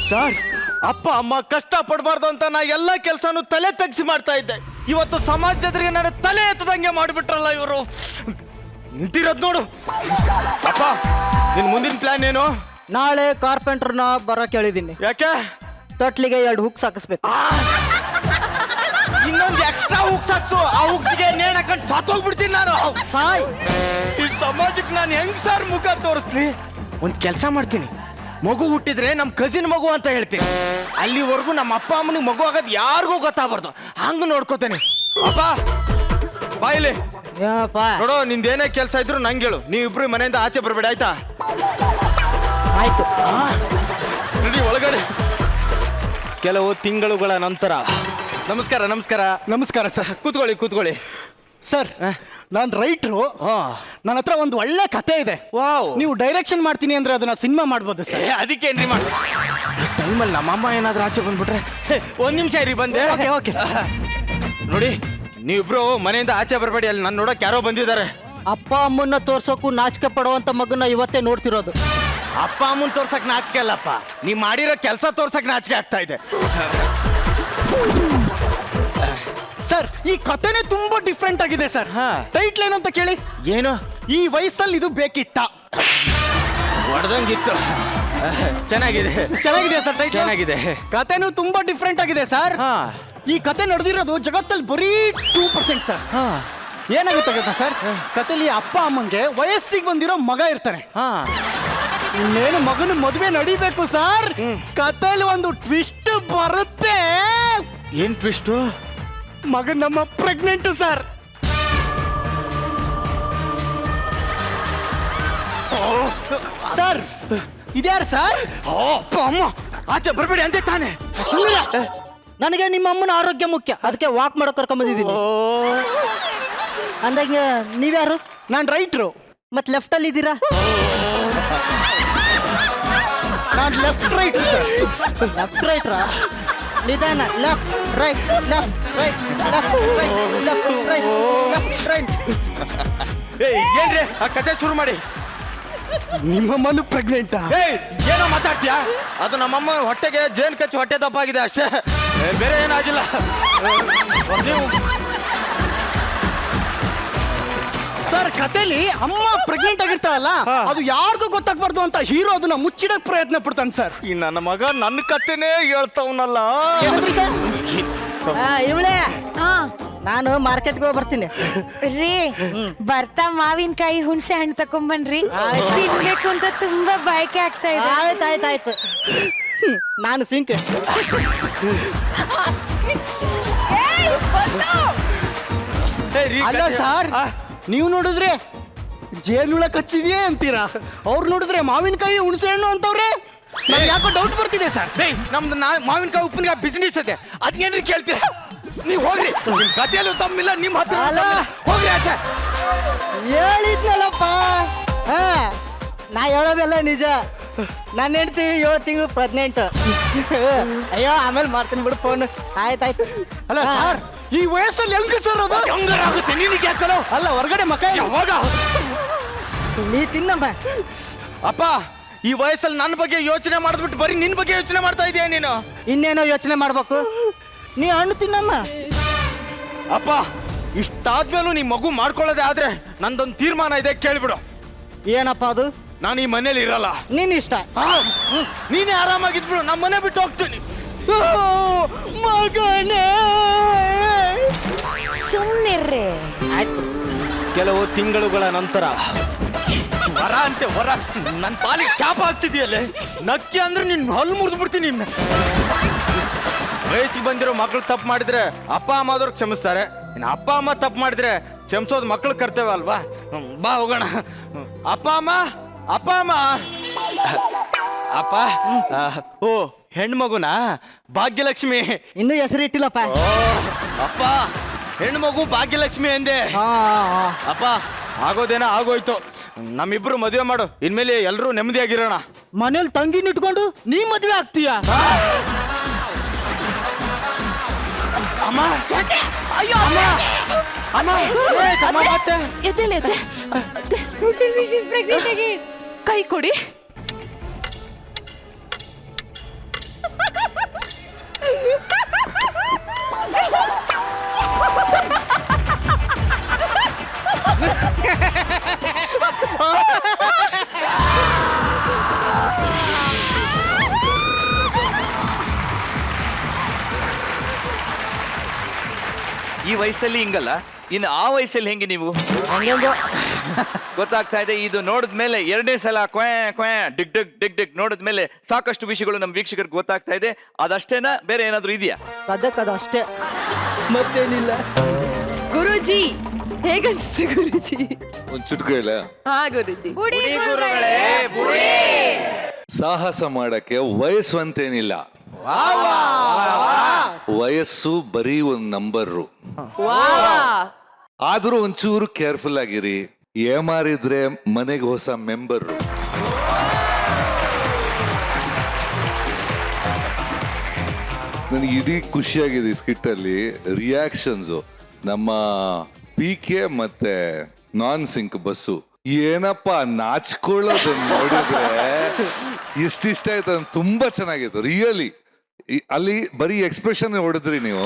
ಸರ್, ಅಪ್ಪ ಅಮ್ಮ ಕಷ್ಟ ಪಡಬಾರ್ದು ಅಂತ ನಾ ಎಲ್ಲ ಕೆಲಸನೂ ತಲೆ ತಗ್ಸಿ ಮಾಡ್ತಾ ಇದ್ದೆ. ಇವತ್ತು ಸಮಾಜದ ಎದುರಿಗೆ ನಾನು ತಲೆ ಎತ್ತದಂಗೆ ಮಾಡಿಬಿಟ್ರಲ್ಲ ಇವರು. ನಿಂತಿರೋದ್ ನೋಡು. ಅಪ್ಪ, ನಿನ್ ಮುಂದಿನ ಪ್ಲಾನ್ ಏನು? ನಾಳೆ ಕಾರ್ಪೆಂಟರ್ನ ಬರಕ್ ಹೇಳಿದೀನಿ. ಯಾಕೆ? ತೊಟ್ಲಿಗೆ 2 ಹುಕ್ ಸಾಕಿಸ್ಬೇಕು. ಇನ್ನೊಂದು ಎಕ್ಸ್ಟ್ರಾ ಹುಕ್ ಸಾಕ್ಸು. ಆ ಹುಕ್ಕಿಗೆ ನೇಣ್ ಹಾಕೊಂಡು ಸಾತೋಗ್ಬಿಡ್ತೀನಿ ನಾನು. ಸಾಯ್. ಈ ಸಮಾಜಕ್ಕೆ ನಾನು ಹೆಂಗ್ ಸರ್ ಮುಖ ತೋರಿಸ್ಲಿ? ಒಂದ್ ಕೆಲಸ ಮಾಡ್ತೀನಿ, ಮಗು ಹುಟ್ಟಿದ್ರೆ ನಮ್ ಕಸಿನ್ ಮಗು ಅಂತ ಹೇಳ್ತೀನಿ. ಅಲ್ಲಿವರೆಗೂ ನಮ್ಮ ಅಪ್ಪ ಅಮ್ಮನಿಗೆ ಮಗು ಆಗೋದು ಯಾರಿಗೂ ಗೊತ್ತಾಗಬಾರ್ದು, ಹಂಗ ನೋಡ್ಕೋತೇನೆ. ಅಪ್ಪ ಬಾಯಿಲಿ ನೋಡೋ, ನಿಂದೇನೇ ಕೆಲಸ ಇದ್ರು ನಂಗೆ ಹೇಳು. ನೀವಿಬ್ರು ಮನೆಯಿಂದ ಆಚೆ ಬರಬೇಡಿ, ಆಯ್ತಾ? ಆಯ್ತು. ನಡಿ ಒಳಗಡೆ. ಕೆಲವು ತಿಂಗಳುಗಳ ನಂತರ. ನಮಸ್ಕಾರ. ನಮಸ್ಕಾರ ಸರ್. ಕೂತ್ಕೊಳ್ಳಿ. ಸರ್, ನಾನು ರೈಟ್ರು. ನನ್ನ ಹತ್ರ ಒಂದು ಒಳ್ಳೆ ಕತೆ ಇದೆ. ವಾವ್. ನೀವು ಡೈರೆಕ್ಷನ್ ಮಾಡ್ತೀನಿ ಅಂದ್ರೆ ಅದನ್ನ ಸಿನಿಮಾ ಮಾಡ್ಬೋದು ಸರ್. ಅದಕ್ಕೇನ್ರಿ ಮಾಡಿ ಟೈಮಲ್ಲಿ ನಮ್ಮಮ್ಮ ಏನಾದ್ರೂ ಆಚೆ ಬಂದ್ಬಿಟ್ರೆ? ಒಂದ್ ನಿಮಿಷ ಇರಿ, ಬಂದೆ. ಓಕೆ ನೋಡಿ, ನೀವಿಬ್ರು ಮನೆಯಿಂದ ಆಚೆ ಬರಬೇಡಿ, ಅಲ್ಲಿ ನಾನು ನೋಡಕ್ ಯಾರೋ ಬಂದಿದ್ದಾರೆ. ಅಪ್ಪ ಅಮ್ಮನ್ನ ತೋರ್ಸೋಕು ನಾಚಿಕೆ ಪಡುವಂತ ಮಗನ ಇವತ್ತೇ ನೋಡ್ತಿರೋದು. ಅಪ್ಪ ಅಮ್ಮನ್ ತೋರ್ಸಕ್ ನಾಚಿಕೆ ಅಲ್ಲಪ್ಪ, ನೀವ್ ಮಾಡಿರೋ ಕೆಲಸ ತೋರ್ಸಕ್ ನಾಚಿಕೆ ಆಗ್ತಾ ಇದೆ. ಸರ್, ಈ ಕತೆನೇ ತುಂಬಾ ಡಿಫ್ರೆಂಟ್ ಆಗಿದೆ ಸರ್. ಟೈಟ್ಲ್ ಏನಂತ ಕೇಳಿ? ಏನು? ಈ ವಯಸ್ಸಲ್ಲಿ ಇದು ಬೇಕಿತ್ತ? ಹೊಡೆದಂಗಿತ್ತು. ಚೆನ್ನಾಗಿದೆ ಸರ್ ಟೈಟ್ಲ್. ಚೆನ್ನಾಗಿದೆ. ಕತೆನೂ ತುಂಬಾ ಡಿಫ್ರೆಂಟ್ ಆಗಿದೆ ಸರ್. ಈ ಕತೆ ನಡೆದಿರೋದು ಜಗತ್ತಲ್ಲಿ ಬರೀ 2% ಸರ್. ಏನಾಗುತ್ತೆ ಗೊತ್ತಾ ಸರ್, ಕತೆಲಿ ಅಪ್ಪ ಅಮ್ಮಂಗೆ ವಯಸ್ಸಿಗೆ ಬಂದಿರೋ ಮಗ ಇರ್ತಾನೆ. ಇನ್ನೇನು ಮಗನ ಮದುವೆ ನಡಿಬೇಕು ಸರ್. ಕತೆಲಿ ಒಂದು ಟ್ವಿಸ್ಟ್ ಬರುತ್ತೆ. ಏನ್ ಟ್ವಿಸ್ಟು? ಮಗನ್ ನಮ್ಮ ಪ್ರೆಗ್ನೆಂಟ್ ಸರ್. ಸರ್, ಇದ್ಯಾರು ಸರ್? ಅಪ್ಪ ಅಮ್ಮ ಆಚೆ ಬರಬೇಡಿ ಅಂತೆ ತಾನೆ. ನನಗೆ ನಿಮ್ಮ ಅಮ್ಮನ ಆರೋಗ್ಯ ಮುಖ್ಯ, ಅದಕ್ಕೆ ವಾಕ್ ಮಾಡೋ ಕರ್ಕೊಂಬಂದಿದ್ದೀನಿ. ಅಂದಂಗೆ ನೀವ್ಯಾರು? ನಾನು ರೈಟ್ರು. ಮತ್ ಲೆಫ್ಟ್ ಅಲ್ಲಿ ಇದ್ದೀರಾ? ನಾನು ಲೆಫ್ಟ್ ರೈಟ್ರು ಸರ್. ಲೆಫ್ಟ್ ರೈಟ್ರಾ? ನಿಧಾನ. Left right left right left right left right left right. ಏನ್ರಿ ಆ ಕತೆ ಶುರು ಮಾಡಿ. ನಿಮ್ಮಮ್ಮನು ಪ್ರೆಗ್ನೆಂಟಾ? ಏನೋ ಮಾತಾಡ್ತೀಯಾ? ಅದು ನಮ್ಮಮ್ಮ ಹೊಟ್ಟೆಗೆ ಜೇನ್ ಕಚ್ಚಿ ಹೊಟ್ಟೆ ದಪ್ಪ ಆಗಿದೆ ಅಷ್ಟೇ, ಬೇರೆ ಏನಾಗಿಲ್ಲ. ನೀವು ಸರ್, ಕತೆಲಿ ಅಮ್ಮ ಪ್ರೆಗ್ನೆಂಟ್ ಆಗಿರ್ತಾಳಲ್ಲ, ಅದು ಯಾರಿಗೂ ಗೊತ್ತಾಗ್ಬಾರ್ದು ಅಂತ ಹೀರೋ ಅದನ್ನ ಮುಚ್ಚಿಡಕ್ ಪ್ರಯತ್ನ ಪಡ್ತಾನೆ ಸರ್. ಈ ನನ್ನ ಮಗ ನನ್ನ ಕತೆನೇ ಹೇಳ್ತಾವನಲ್ಲ. ಇವಳೇ, ನಾನು ಮಾರ್ಕೆಟ್ಗೆ ಹೋಗಿ ಬರ್ತೀನಿ. ರೀ, ಬರ್ತಾ ಮಾವಿನಕಾಯಿ ಹುಣಸೆ ಹಣ್ಣು ತಕೊಂಬನ್ರಿ, ತಿನ್ಬೇಕು ಅಂತ ತುಂಬಾ ಬಯಕೆ ಆಗ್ತಾ ಇದೆ. ಆಯ್ತಾಯ್ತಾಯ್ತು. ನಾನು ಸಿಂಕ್. ಅಲ್ಲ ಸರ್, ನೀವು ನೋಡಿದ್ರೆ ಜೇನುಳ ಕಚ್ಚಿದ್ಯೇ ಅಂತೀರಾ, ಅವ್ರು ನೋಡಿದ್ರೆ ಮಾವಿನಕಾಯಿ ಹುಣಸೆ ಹಣ್ಣು ಅಂತವ್ರೆ. ನನಗೆ ಯಾಕೋ ಡೌಟ್ ಬರ್ತಿದೆ ಸರ್. ನಮ್ದು ಮಾವಿನಕಾಯಿ ಉಪ್ಪಿನಕಾಯಿ ಬಿಸ್ನೆಸ್ ಇದೆ, ಅದ್ನೇನ್ರಿ ಕೇಳ್ತೀರಾ? ನೀವು ಹೋಗ್ರಿ, ನಿಮ್ ಕಥೆಯಲ್ಲೂ ತಮ್ಮಿಲ್ಲ, ನಿಮ್ಮ ಹತ್ರ ಹೋಗ್ರಿ ಆಚೆ. ಹೇಳಿದ್ನಲ್ಲಪ್ಪ, ನಾ ಹೇಳೋದೆಲ್ಲ ನಿಜ. ನನ್ನ ಹೆಂಡ್ತಿ 7 ತಿಂಗಳು ಪ್ರೆಗ್ನೆಂಟ್. ಅಯ್ಯೋ, ಆಮೇಲೆ ಮಾಡ್ತೀನಿ ಬಿಡು ಫೋನ್. ಆಯ್ತಾಯ್ತು. ಅಲ್ಲ ಸರ್, ಈ ವಯಸ್ಸಲ್ಲಿ ಹೆಂಗ ಸರ್ ಅದು? ಹೆಂಗಾಗುತ್ತೆ ನಿನಗೆ ಯಾಕೋ? ಅಲ್ಲ, ಹೊರಗಡೆ ಮಕ ಯಾವಾಗ ನೀ ತಿನ್ನಮ್ಮ. ಅಪ್ಪ ಈ ವಯಸ್ಸಲ್ಲಿ ನನ್ನ ಬಗ್ಗೆ ಯೋಚನೆ ಮಾಡಿದ್ಬಿಟ್ಟು ಬರೀ ನಿನ್ ಬಗ್ಗೆ ಯೋಚನೆ ಮಾಡ್ತಾ ಇದೀಯ ನೀನು. ಇನ್ನೇನೋ ಯೋಚನೆ ಮಾಡ್ಬೇಕು. ನೀ ಹಣ್ಣು ತಿನ್ನಮ್ಮ. ಅಪ್ಪ ಇಷ್ಟಾದ್ಮೇಲೂ ನೀ ಮಗು ಮಾಡ್ಕೊಳ್ಳೋದೇ ಆದ್ರೆ ನಂದೊಂದು ತೀರ್ಮಾನ ಇದೆ, ಕೇಳ್ಬಿಡು. ಏನಪ್ಪ ಅದು? ನಾನು ಈ ಮನೇಲಿ ಇರಲ್ಲ. ನೀನ್ ಇಷ್ಟ. ನೀನೇ ಆರಾಮಾಗಿದ್ಬಿಡು, ನಮ್ಮ ಮನೆ ಬಿಟ್ಟು ಹೋಗ್ತೀನಿ. ಮಗನೇ ಸುಮ್ಮನಿರ್ರಿ. ಕೆಲವು ತಿಂಗಳುಗಳ ನಂತರ ವರ ಅಂತೆ ವರ ನನ್ನ ಪಾಲಿಗೆ ಚಾಪ ಆಗ್ತಿದೆಯಲ್ಲೇ. ನಕ್ಕಿ ಅಂದ್ರೆ ನಿನ್ ಹಲ್ಲು ಮುರಿದು ಬಿಡ್ತೀನಿ. ವಯಸ್ಸಿಗೆ ಬಂದಿರೋ ಮಕ್ಳು ತಪ್ಪು ಮಾಡಿದ್ರೆ ಅಪ್ಪ ಅಮ್ಮ ಆದವ್ರು ಕ್ಷಮಿಸ್ತಾರೆ. ಇನ್ನು ಅಪ್ಪ ಅಮ್ಮ ತಪ್ಪು ಮಾಡಿದ್ರೆ ಕ್ಷಮಿಸೋದು ಮಕ್ಳು ಕರ್ತೇವೆ ಅಲ್ವಾ. ಬಾ ಹೋಗೋಣ. ಅಪ್ಪ ಅಮ್ಮ ಅಪ್ಪ ಅಮ್ಮ ಅಪ್ಪ ಓ ಹೆಣ್ಮಗುನಾ ಭಾಗ್ಯಲಕ್ಷ್ಮಿ. ಇನ್ನೂ ಹೆಸರು ಇಟ್ಟಿಲ್ಲಪ್ಪ. ಅಪ್ಪ ಹೆಣ್ಮಗು ಭಾಗ್ಯಲಕ್ಷ್ಮಿ ಎಂದೆ. ಅಪ್ಪ ಆಗೋದೇನೋ ಆಗೋಯ್ತು, ನಮ್ಮಿಬ್ರು ಮದುವೆ ಮಾಡು. ಇನ್ಮೇಲೆ ಎಲ್ಲರೂ ನೆಮ್ಮದಿಯಾಗಿರೋಣ. ಮನೇಲಿ ತಂಗಿನ ಇಟ್ಕೊಂಡು ನೀ ಮದ್ವೆ ಆಗ್ತೀಯ? ಅಮ್ಮ ಅಯ್ಯೋ ಅಮ್ಮ ಮತ್ತೆ ಎದ್ದೇಳಿ ಕೈ ಕೊಡಿ. ಈ ವಯಸ್ಸಲ್ಲಿ ಹಿಂಗಲ್ಲ, ಇನ್ನು ಆ ವಯಸ್ಸಲ್ಲಿ ಹೆಂಗೆ ನೀವು? ಗೊತ್ತಾಗ್ತಾ ಇದೆ. ಇದು ನೋಡಿದ್ಮೇಲೆ ಎರಡನೇ ಸಲ ಕ್ವಾ ಕ್ವಾ ಡಿಗ್ ಡಿಗ್ ಡಿಗ್ ಡಿಗ್ ನೋಡಿದ್ಮೇಲೆ ಸಾಕಷ್ಟು ವಿಷಯಗಳು ನಮ್ಮ ವೀಕ್ಷಕರಿಗೆ ಗೊತ್ತಾಗ್ತಾ ಇದೆ. ಅದಷ್ಟೇನಾ, ಬೇರೆ ಏನಾದ್ರು ಇದೆಯಾ? ಅದಕ್ಕದು ಅಷ್ಟೇ, ಮತ್ತೇನಿಲ್ಲ. ಗುರುಜಿ ಹೇಗನ್ಸ್ತು ಗುರುಜಿ? ಒಂದು ಚುಟ್ಕು ಇಲ್ಲ. ಹಾ ಗುರುಜಿ. ಸಾಹಸ ಮಾಡಕ್ಕೆ ವಯಸ್ಸು ಅಂತೇನಿಲ್ಲ. ವಯಸ್ಸು ಬರೀ ಒಂದು ನಂಬರು. ಆದ್ರೂ ಒಂಚೂರು ಕೇರ್ಫುಲ್ ಆಗಿರಿ. ಏಮಾರಿದ್ರೆ ಮನೆಗೆ ಹೊಸ ಮೆಂಬರ್. ನನಗೆ ಇಡೀ ಖುಷಿಯಾಗಿದೆ ಈ ಸ್ಕಿಟ್ ಅಲ್ಲಿ ರಿಯಾಕ್ಷನ್ಸ್. ನಮ್ಮ PK ಮತ್ತೆ ನಾನ್ ಸಿಂಕ್ ಬಸ್ಸು ಏನಪ್ಪ ನಾಚ್ಕೊಳ್ಳೋದು ನೋಡಿದ್ರೆ ಎಷ್ಟಿಷ್ಟ ಆಯ್ತು. ತುಂಬಾ ಚೆನ್ನಾಗಿತ್ತು ರಿಯಲಿ. ಅಲ್ಲಿ ಬರೀ ಎಕ್ಸ್ಪ್ರೆಷನ್ ಹೊಡೆದ್ರಿ ನೀವು.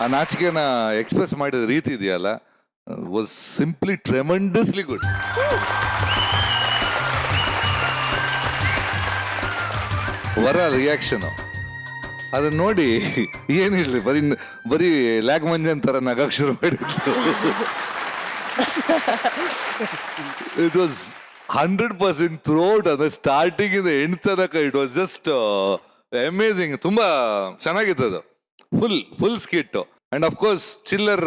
ಆ ನಾಚಿಕೆನ ಎಕ್ಸ್ಪ್ರೆಸ್ ಮಾಡಿದ ರೀತಿ ಇದೆಯಲ್ಲ, ವಾಸ್ ಸಿಂಪ್ಲಿ ಟ್ರೆಮೆಂಡಸ್ಲಿ ಗುಡ್. ವರ ರಿಯಾಕ್ಷನ್ ಅದನ್ನ ನೋಡಿ ಏನ್ ಹೇಳಿ, ಬರೀ ಲ್ಯಾಗ್ ಮಂಜನ್ ತರ ನಗಕ್ ಶುರು ಮಾಡಿದ್ರು. It was 100% throughout. ಅದ ಸ್ಟಾರ್ಟಿಂಗ್ ಇಂದ ಎಂಡ್ ತನಕ ಇಟ್ ವಾಸ್ ಜಸ್ಟ್ ಅಮೇಸಿಂಗ್. ತುಂಬಾ ಚೆನ್ನಾಗಿತ್ತು ಅದು. Full skit. And of course Chiller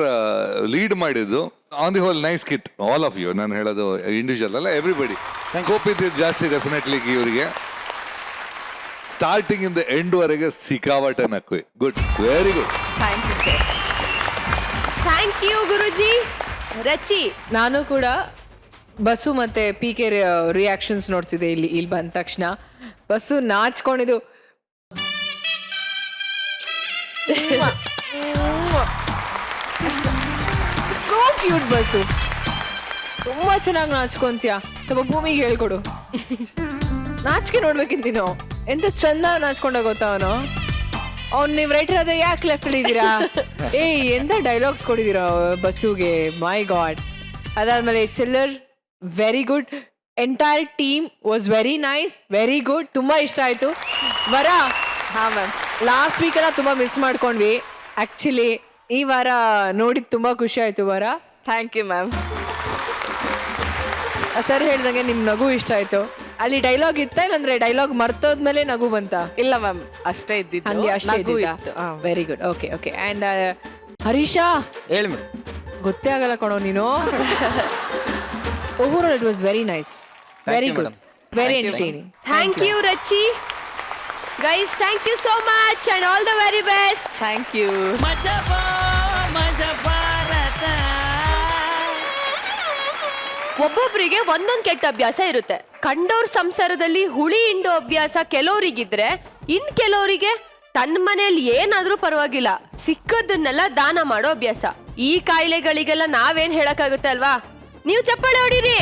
lead ಮಾಡಿದ್ದು. On the whole nice skit all of you. ನಾನು ಹೇಳೋದು ಇಂಡಿವಿಜುವಲ್ ಅಲ್ಲ, ಎವ್ರಿಬಡಿ. ಸ್ಕೋಪ್ ಇದ್ದಿದ್ದು ಜಾಸ್ತಿ ಡೆಫಿನೆಟ್ಲಿ ಇವರಿಗೆ. ಸ್ಟಾರ್ಟಿಂಗ್ ಇಂದ ಎಂಡ್ ವರೆಗೆ ಸಿಕ್ಕಾವಟ್ಟೆ ನಕ್ಕು. Good, very good. Thank you Guruji. Rachi, ನಾನು ಕೂಡ ಬಸ್ಸು ಮತ್ತೆ PK ರಿಯಾಕ್ಷನ್ಸ್ ನೋಡ್ತಿದ್ದೆ. ಇಲ್ಲಿ ಬಂದ ತಕ್ಷಣ ಬಸ್ಸು ನಾಚ್ಕೊಂಡಿದ್ದು ಸೋ ಕ್ಯೂಟ್. ಬಸ್ಸು ತುಂಬಾ ಚೆನ್ನಾಗಿ ನಾಚ್ಕೊಂತೀಯ. ಸ್ವಲ್ಪ ಭೂಮಿಗೆ ಹೇಳ್ಕೊಡು. ನಾಚಿಕೆ ನೋಡ್ಬೇಕಿಂತೀನೋ ಎಂತ ಚಂದ ನಾಚ್ಕೊಂಡ ಗೊತ್ತಾ ಅವನು. ನೀವು ರೈಟರ್ ಅದೇ ಯಾಕೆ ಲೆಫ್ಟ್ ಅಲ್ಲಿ ಇದ್ದೀರಾ? ಎಂತ ಡೈಲಾಗ್ಸ್ ಕೊಡಿದೀರಾ ಬಸ್ಸುಗೆ. ಮೈ ಗಾಡ್. ಅದಾದ್ಮೇಲೆ ಚಿಲ್ಲರ್ very good. Entire team was very nice, very good. ತುಂಬಾ ಇಷ್ಟ ಆಯ್ತು. ವರ, ಹಾ ಮ್ಯಾಮ್, ಲಾಸ್ಟ್ ವೀಕ್ ಎಲ್ಲ ತುಂಬಾ ಮಿಸ್ ಮಾಡ್ಕೊಂಡ್ವಿ. ಆಕ್ಚುಲಿ ಈ ವಾರ ನೋಡಿದ್ ತುಂಬಾ ಖುಷಿ ಆಯ್ತು ವರ. Thank you ma'am. ಸರ್ ಹೇಳ್ದಂಗೆ ನಿಮ್ ನಗು ಇಷ್ಟ ಆಯ್ತು. ಅಲ್ಲಿ ಡೈಲಾಗ್ ಇತ್ತ, ಇಲ್ಲಂದ್ರೆ ಡೈಲಾಗ್ ಮರ್ತೋದ್ಮೇಲೆ ನಗು ಬಂತ? ಇಲ್ಲ ಮ್ಯಾಮ್, ಅಷ್ಟೇ ಇದ್ದಿದ್ದು. ಹಂಗೆ ಅಷ್ಟೇ ಇದ್ದಿದ್ದ? Very good. Okay okay. And ಹರೀಶಾ, ಹೇಳಿ ಮೇಡಮ್. ಗೊತ್ತೇ ಆಗಲ್ಲ ಕಣೋ ನೀನು. Overall it was very nice, very good, very entertaining. Thank you Rachi. Guys, thank you so much and all the very best. Thank you. ಒಬ್ಬೊಬ್ರಿಗೆ ಒಂದೊಂದ್ ಕೆಟ್ಟ ಅಭ್ಯಾಸ ಇರುತ್ತೆ. ಕಂಡೋರ್ ಸಂಸಾರದಲ್ಲಿ ಹುಳಿ ಹಿಂಡೋ ಅಭ್ಯಾಸ ಕೆಲವರಿಗಿದ್ರೆ, ಇನ್ ಕೆಲವರಿಗೆ ತನ್ನ ಮನೆಯಲ್ಲಿ ಏನಾದ್ರೂ ಪರವಾಗಿಲ್ಲ ಸಿಕ್ಕದನ್ನೆಲ್ಲ ದಾನ ಮಾಡೋ ಅಭ್ಯಾಸ. ಈ ಕಾಯಿಲೆಗಳಿಗೆಲ್ಲ ನಾವೇನ್ ಹೇಳಕ್ಕಾಗುತ್ತೆ ಅಲ್ವಾ? ನೀವು ಚಪ್ಪಾಳೆ ಹೊಡೀರಿ.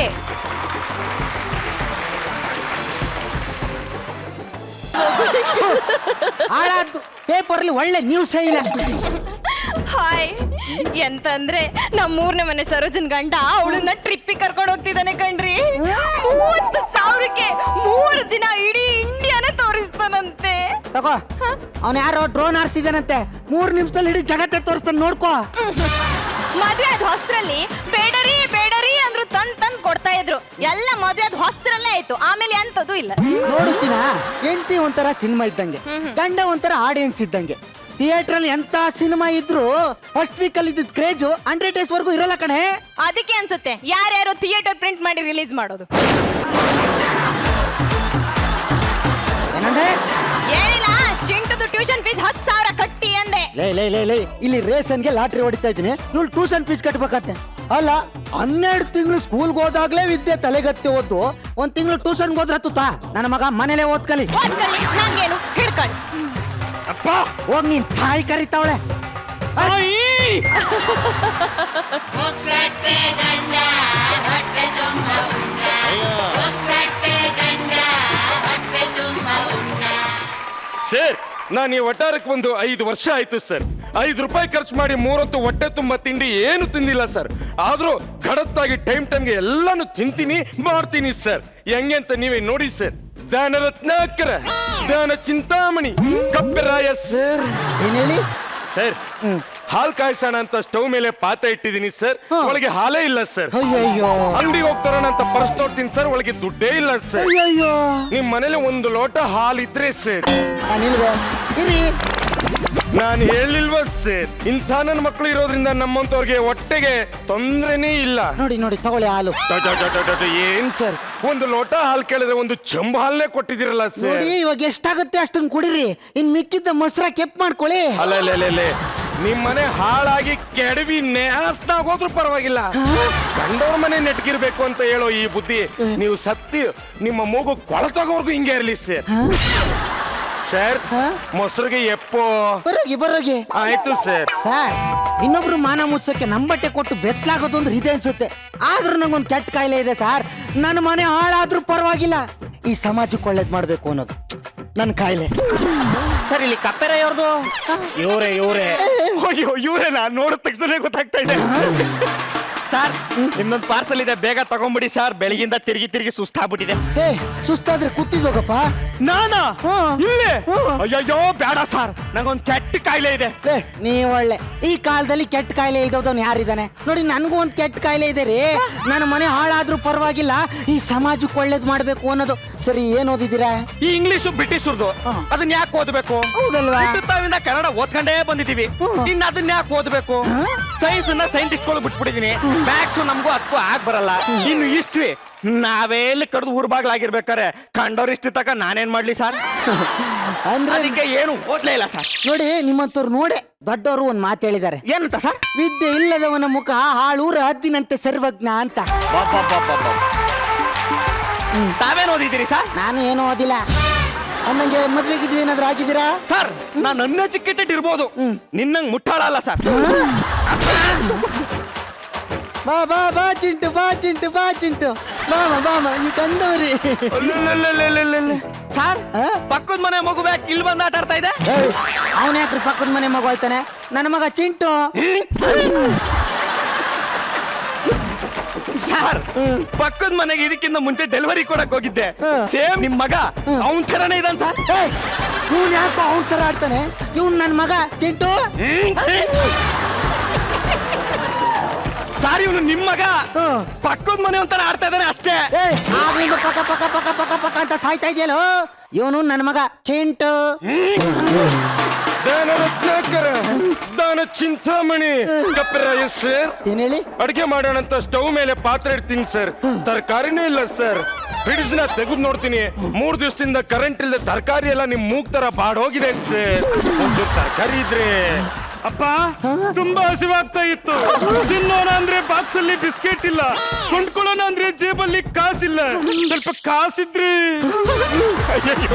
ಹಾಳಾದ್ದು ಪೇಪರ್ ಅಲ್ಲಿ ಒಳ್ಳೆ ನ್ಯೂಸೇ ಇಲ್ಲ. ಹಾಯ್ ಎಂತಂದ್ರೆ ನಮ್ಮೂರ್ನೇ ಮನೆ ಸರೋಜನ್ ಗಂಡ ಅವಳನ್ನ ಟ್ರಿಪ್ಪಿಗೆ ಕರ್ಕೊಂಡು ಹೋಗ್ತಿದ್ದಾನೆ ಕಣ್ರಿ. 30,000ಕ್ಕೆ 3 ದಿನ ಇಡೀ ಇಂಡಿಯಾನೇ ತೋರಿಸ್ತಾನಂತೆ. ತಗೋ, ಅವನ್ ಯಾರೋ ಡ್ರೋನ್ ಹಾರಿಸಿದಾನಂತೆ, 3 ನಿಮಿಷದಲ್ಲಿ ಇಡೀ ಜಗತ್ತೇ ತೋರಿಸ್ತಾನೆ, ನೋಡ್ಕೋ. ಮದ್ವೆ ಆದ ಹೊಸ್ತ್ರಲ್ಲಿ ಬೇಡರಿ ಬೇಡರಿ ಅಂದ್ರು ತಂದ್ ಕೊಡ್ತಾ ಇದ್ರು. ಎಲ್ಲ ಮದ್ವೆ ಆದ ಹೊಸ್ತ್ರಲ್ಲೇ ಆಯ್ತು, ಆಮೇಲೆ ಎಂತದೂ ಇಲ್ಲ. ನೋಡುತ್ತೀನ, ಹೆಂಡತಿ ಒಂಥರ ಸಿನಿಮಾ ಇದ್ದಂಗೆ, ಗಂಡ ಒಂಥರ ಆಡಿಯನ್ಸ್ ಇದ್ದಂಗೆ. ಥಿಯೇಟರ್ ಅಲ್ಲಿ ಎಂತ ಸಿನಿಮಾ ಇದ್ರು ಫಸ್ಟ್ ವೀಕ್ ಅಲ್ಲಿ ಇದ್ದ ಕ್ರೇಜ್ 100 days ವರ್ಗೂ ಇರಲ್ಲ ಕಣೆ. ಅದಕ್ಕೆ ಅನ್ಸುತ್ತೆ ಯಾರ್ಯಾರೋ ಥಿಯೇಟರ್ ಪ್ರಿಂಟ್ ಮಾಡಿ ರಿಲೀಸ್ ಮಾಡೋದು. ಏನಂದ್ರೆ? ಏನಿಲ್ಲ, ಚಿಂಟದು ಟ್ಯೂಷನ್ ಫೀಸ್ 10,000 ಕಟ್ಟಿ ಅಂದೆ. ಲೇ ಇಲ್ಲಿ ರೇಷನ್ಗೆ ಲಾಟ್ರಿ ಹೊಡಿತಾ ಇದ್ದೀನಿ, ಇವ್ಳು ಟ್ಯೂಷನ್ ಫೀಸ್ ಕಟ್ಬೇಕಂತೆ. ಅಲ್ಲ, 12 ತಿಂಗಳು ಸ್ಕೂಲ್ಗೆ ಹೋದಾಗ್ಲೇ ವಿದ್ಯೆ ತಲೆಗತ್ತಿ ಓದ್ದು 1 ತಿಂಗಳು ಟ್ಯೂಷನ್ಗೆ ಹೋದ್ರೆ ಹತ್ತುತ್ತಾ? ನನ್ನ ಮಗ ಮನೇಲೆ ಓದ್ಕಲಿ. ನಂಗೇನು ಹಿಡ್ಕೊಳ್ಳಿ. ಅಪ್ಪ ಹೋಗ್, ನೀನ್ ತಾಯಿ ಕರಿತಾವಳೆ. ಸರ್, ನಾನು ಈ ವಟಾರಕ್ಕೆ ಒಂದು 5 ವರ್ಷ ಆಯ್ತು ಸರ್. 5 ರೂಪಾಯಿ ಖರ್ಚು ಮಾಡಿ 3 ಹೊತ್ತು ಹೊಟ್ಟೆ ತುಂಬ ತಿಂಡಿ ಏನು ತಿಂದಿಲ್ಲ ಸರ್. ಆದ್ರೂ ಗಡತ್ತಾಗಿ ಟೈಮ್ಗೆ ಎಲ್ಲಾನು ತಿಂತೀನಿ ಮಾಡ್ತೀನಿ ಸರ್. ಹೆಂಗೆ ಅಂತ ನೀವೇ ನೋಡಿ ಸರ್. ದಾನ ರತ್ನಾಕರ, ದಾನ ಚಿಂತಾಮಣಿ, ಕಪ್ಪೆರಾಯ ಸರ್. ಏನ್ ಹೇಳಿ ಸರ್? ಹಾಲ್ ಕಾಯಿಸೋಣ ಅಂತ ಸ್ಟವ್ ಮೇಲೆ ಪಾತ್ರೆ ಇಟ್ಟಿದ್ದೀನಿ ಸರ್, ಒಳಗೆ ಹಾಲೇ ಇಲ್ಲ ಸರ್. ಅಯ್ಯಯ್ಯೋ. ಅಂಗಡಿಗೆ ಹೋಗ್ತಾರೋಣ ಅಂತ ಪರ್ಸ್ ನೋಡ್ತೀನಿ ಸರ್, ಒಳಗೆ ದುಡ್ಡೇ ಇಲ್ಲ ಸರ್. ಅಯ್ಯಯ್ಯೋ. ನಿಮ್ ಮನೇಲಿ 1 ಲೋಟ ಹಾಲಿದ್ರೆ ಸರ್. ಇರಿ, ನಾನು ಹೇಳಿಲ್ವ ಸರ್, ಇಂಥ ನನ್ನ ಮಕ್ಕಳು ಇರೋದ್ರಿಂದ ನಮ್ಮಂತವ್ರಿಗೆ ಹೊಟ್ಟೆಗೆ ತೊಂದ್ರೆನೇ ಇಲ್ಲ. ನೋಡಿ ತಗೊಳ್ಳಿ ಹಾಲು. ಏನ್ ಸರ್, 1 ಲೋಟ ಹಾಲು ಕೇಳಿದ್ರೆ 1 ಚೆಂಬು ಹಾಲನ್ನೇ ಕೊಟ್ಟಿದ್ದೀರಲ್ಲ ಸರ್. ನೋಡಿ, ಇವಾಗ ಎಷ್ಟಾಗುತ್ತೆ ಅಷ್ಟನ್ನ ಕುಡಿರಿ, ಇನ್ ಮಿಕ್ಕಿದ್ದ ಮೊಸರ ಕೆಪ್ ಮಾಡ್ಕೊಳ್ಳಿ. ಅಲ್ಲ, ನಿಮ್ ಮನೆ ಹಾಳಾಗಿ ಕೆಡವಿ ನೇಸ್ನಾಗ ಹೋದ್ರೂ ಪರವಾಗಿಲ್ಲ, ಗಂಡವ್ರ ಮನೆ ನೆಟ್ಗಿರ್ಬೇಕು ಅಂತ ಹೇಳೋ ಈ ಬುದ್ಧಿ ನೀವು ಸತ್ತಿ ನಿಮ್ಮ ಮೂಗು ಕೊಳತೋಗೋರ್ಗು ಹಿಂಗೆ ಇರ್ಲಿ ಸರ್. ಸರ್, ಮೊಸರಿಗೆ ಎಪ್ಪೋ ಬರೋಗಿ. ಆಯ್ತು ಸರ್. ಇನ್ನೊಬ್ರು ಮಾನ ಮುಚ್ಚಕ್ಕೆ ನಮ್ಮ ಬಟ್ಟೆ ಕೊಟ್ಟು ಬೆತ್ತಲಾಗೋದು ಅಂದ್ರೆ ಇದೆ ಅನ್ಸುತ್ತೆ. ಆದ್ರೂ ನಂಗೊಂದು ಕೆಟ್ಟ ಕಾಯಿಲೆ ಇದೆ ಸರ್. ನನ್ನ ಮನೆ ಹಾಳಾದ್ರೂ ಪರವಾಗಿಲ್ಲ, ಈ ಸಮಾಜಕ್ಕೆ ಒಳ್ಳೇದ್ ಮಾಡ್ಬೇಕು ಅನ್ನೋದು ನನ್ನ ಕಾಯಿಲೆ. ಸರ್, ಇಲ್ಲಿ ಕಪ್ಪೆರಾಯವ್ರದು ಇವರೇ ಅಯ್ಯೋ, ಇವರೇ ನಾನು ನೋಡಿದ ತಕ್ಷಣ ಗೊತ್ತಾಗ್ತಾ ಇದೆ. ಸರ್, ಇನ್ನೊಂದು ಪಾರ್ಸಲ್ ಇದೆ, ಬೇಗ ತಗೊಂಡ್ಬಿಡಿ ಸರ್. ಬೆಳಗಿಂದ ತಿರುಗಿ ಸುಸ್ತಾಗ್ಬಿಟ್ಟಿದೆ. ಸುಸ್ತಾದ್ರೆ ಕೂತಿದ್ದೋಗಪ್ಪ. ನಾನಾ ಇಲ್ಲೇ? ಅಯ್ಯಯ್ಯೋ ಬೇಡ ಸರ್, ನಂಗೊಂದು ಕೆಟ್ಟ ಕಾಯಿಲೆ ಇದೆ. ನೀವ್ ಒಳ್ಳೆ, ಈ ಕಾಲದಲ್ಲಿ ಕೆಟ್ಟ ಕಾಯಿಲೆ ಇದ್ದವನು ಯಾರಿದ್ದಾನೆ ನೋಡಿ? ನನ್ಗೂ ಒಂದ್ ಕೆಟ್ಟ ಕಾಯಿಲೆ ಇದೆ ರೀ. ನನ್ನ ಮನೆ ಹಾಳಾದ್ರೂ ಪರವಾಗಿಲ್ಲ, ಈ ಸಮಾಜಕ್ಕೆ ಒಳ್ಳೇದ್ ಮಾಡ್ಬೇಕು ಅನ್ನೋದು. ಸರಿ, ಏನ್ ಓದಿದ್ದೀರಾ? ಈ ಇಂಗ್ಲಿಷ್ ಬ್ರಿಟಿಷರ್ದು, ಅದನ್ನ ಯಾಕೆ ಓದ್ಬೇಕು? ಹೌದಲ್ವಾ? ತಾವಿಂದ ಕನ್ನಡ ಓದ್ಕೊಂಡೇ ಬಂದಿದೀವಿ, ಇನ್ನು ಅದನ್ನ ಯಾಕೆ ಓದ್ಬೇಕು? ಸೈನ್ಸ್ ಅನ್ನ ಸೈಂಟಿಸ್ಟ್ಗಳು ಬಿಟ್ಬಿಟ್ಟಿದೀನಿ, ಮ್ಯಾಥ್ಸ್ ನಮಗೂ ಅದಕ್ಕೂ ಆಗ್ ಬರಲ್ಲ. ಇನ್ನು ಹಿಸ್ಟ್ರಿ ನಾವೇ ಎಲ್ಲಿ ಕಡ್ದು ಊರ್ಬಾಗ್ಲಾಗಿರ್ಬೇಕಾರೆ ಕಂಡೋರ್ ಇಷ್ಟ ತಕ ನಾನೇನ್ ಮಾಡ್ಲಿ ಸರ್? ಅಂದ್ರೆ ಅದಕ್ಕೆ ಏನು ಓದ್ಲೇ ಇಲ್ಲ ಸರ್. ನೋಡಿ, ನಿಮ್ಮಂತವ್ರು ನೋಡಿ ದೊಡ್ಡವರು ಒಂದ್ ಮಾತು ಹೇಳಿದ್ದಾರೆ. ಏನಂತ ಸರ್? ವಿದ್ಯೆ ಇಲ್ಲದವನ ಮುಖ ಹಾಳೂರ ಹದ್ದಿನಂತೆ ಸರ್ವಜ್ಞ ಅಂತ. ತಾವೇನ್ ಓದಿದ್ದೀರಿ ಸರ್? ನಾನು ಏನು ಓದಿಲ್ಲ. ಅನ್ನಂಗೆ ಮದ್ವೆಗಿದ್ವಿ ಏನಾದ್ರು ಆಗಿದ್ದೀರಾ ಸರ್? ನಾನು ನನ್ನ ಚಿಕ್ಕಿಟ್ಟಿರ್ಬೋದು, ನಿನ್ನಂಗ್ ಮುಟ್ಟಾಳಲ್ಲ ಸರ್. ಬಾ ಚಿಂಟು, ಬಾ ಚಿಂಟು, ಬಾಮ ನೀವು ತಂದವ್ರಿ. ಸರ್, ಪಕ್ಕದ ಮನೆ ಮಗು ಬ್ಯಾಕ್ ಇಲ್ಲಿ ಬಂದು ಆಟ ಆಡ್ತಾ ಇದೆ. ಅವನ ಯಾಕ್ರಿ ಪಕ್ಕದ ಮನೆ ಮಗು ಆಯ್ತಾನೆ? ನನ್ನ ಮಗ ಚಿಂಟು. ಸರ್, ಪಕ್ಕದ ಮನೆಗೆ ಇದಕ್ಕಿಂತ ಮುಂಚೆ ಡೆಲಿವರಿ ಕೊಡಕ್ ಹೋಗಿದ್ದೆ, ಸೇಮ್ ನಿಮ್ ಮಗ ಅವನ್ ಥರನೇ ಇದ್ದಾನೆ ಸರ್. ಇವ್ನು ಯಾಕೋ ಅವನ್ ತರ ಆಡ್ತಾನೆ? ಇವ್ನು ನನ್ನ ಮಗ ಚಿಂಟು. ಸಾರಿ, ಇವನು ನಿಮ್ ಮಗ ಪಕ್ಕದ ಮನೆ ಒಂಥರ ಆಡ್ತಾ ಇದ್ದಾನೆ ಅಷ್ಟೇ. ಆಗ್ಲಿಂದ ಪಕ್ಕ ಪಕ್ಕ ಪಕ್ಕ ಪಕ್ಕ ಪಕ್ಕ ಅಂತ ಸಾಯ್ತಾ ಇದೆಯಲ್ಲೋ. ಇವನು ನನ್ನ ಮಗ ಚಿಂಟು. ದಾನ ರತ್ನಾಕರ, ದಾನ ಚಿಂತಾಮಣಿ, ಕಪ್ಪೆರಾಯ ಸರ್. ಏನ್ ಹೇಳಿ? ಅಡಿಗೆ ಮಾಡೋಣ ಅಂತ ಸ್ಟವ್ ಮೇಲೆ ಪಾತ್ರೆ ಇಡ್ತೀನಿ ಸರ್, ತರಕಾರಿನೇ ಇಲ್ಲ ಸರ್. ಫ್ರಿಡ್ಜ್ ನ ತೆಗೆದು ನೋಡ್ತೀನಿ, 3 ದಿವಸದಿಂದ ಕರೆಂಟ್ ಇಲ್ಲದೆ ತರಕಾರಿ ಎಲ್ಲ ನಿಮ್ ಮೂಗ್ ತರ ಬಾಡೋಗಿದೆ ಸರ್. ಒಂದು ತರಕಾರಿ ಇದ್ರೆ. ಅಪ್ಪ, ತುಂಬಾ ಹಸಿವಾಗ್ತಾ ಇತ್ತು. ತಿನ್ನೋಣ ಅಂದ್ರೆ ಬಾಕ್ಸ್ ಅಲ್ಲಿ ಬಿಸ್ಕೆಟ್ ಇಲ್ಲ, ಕೊಂಡ್ಕೊಳ್ಳೋಣ ಅಂದ್ರೆ ಜೇಬಲ್ಲಿ ಕಾಸಿಲ್ಲ. ಸ್ವಲ್ಪ ಕಾಸಿದ್ರಿ.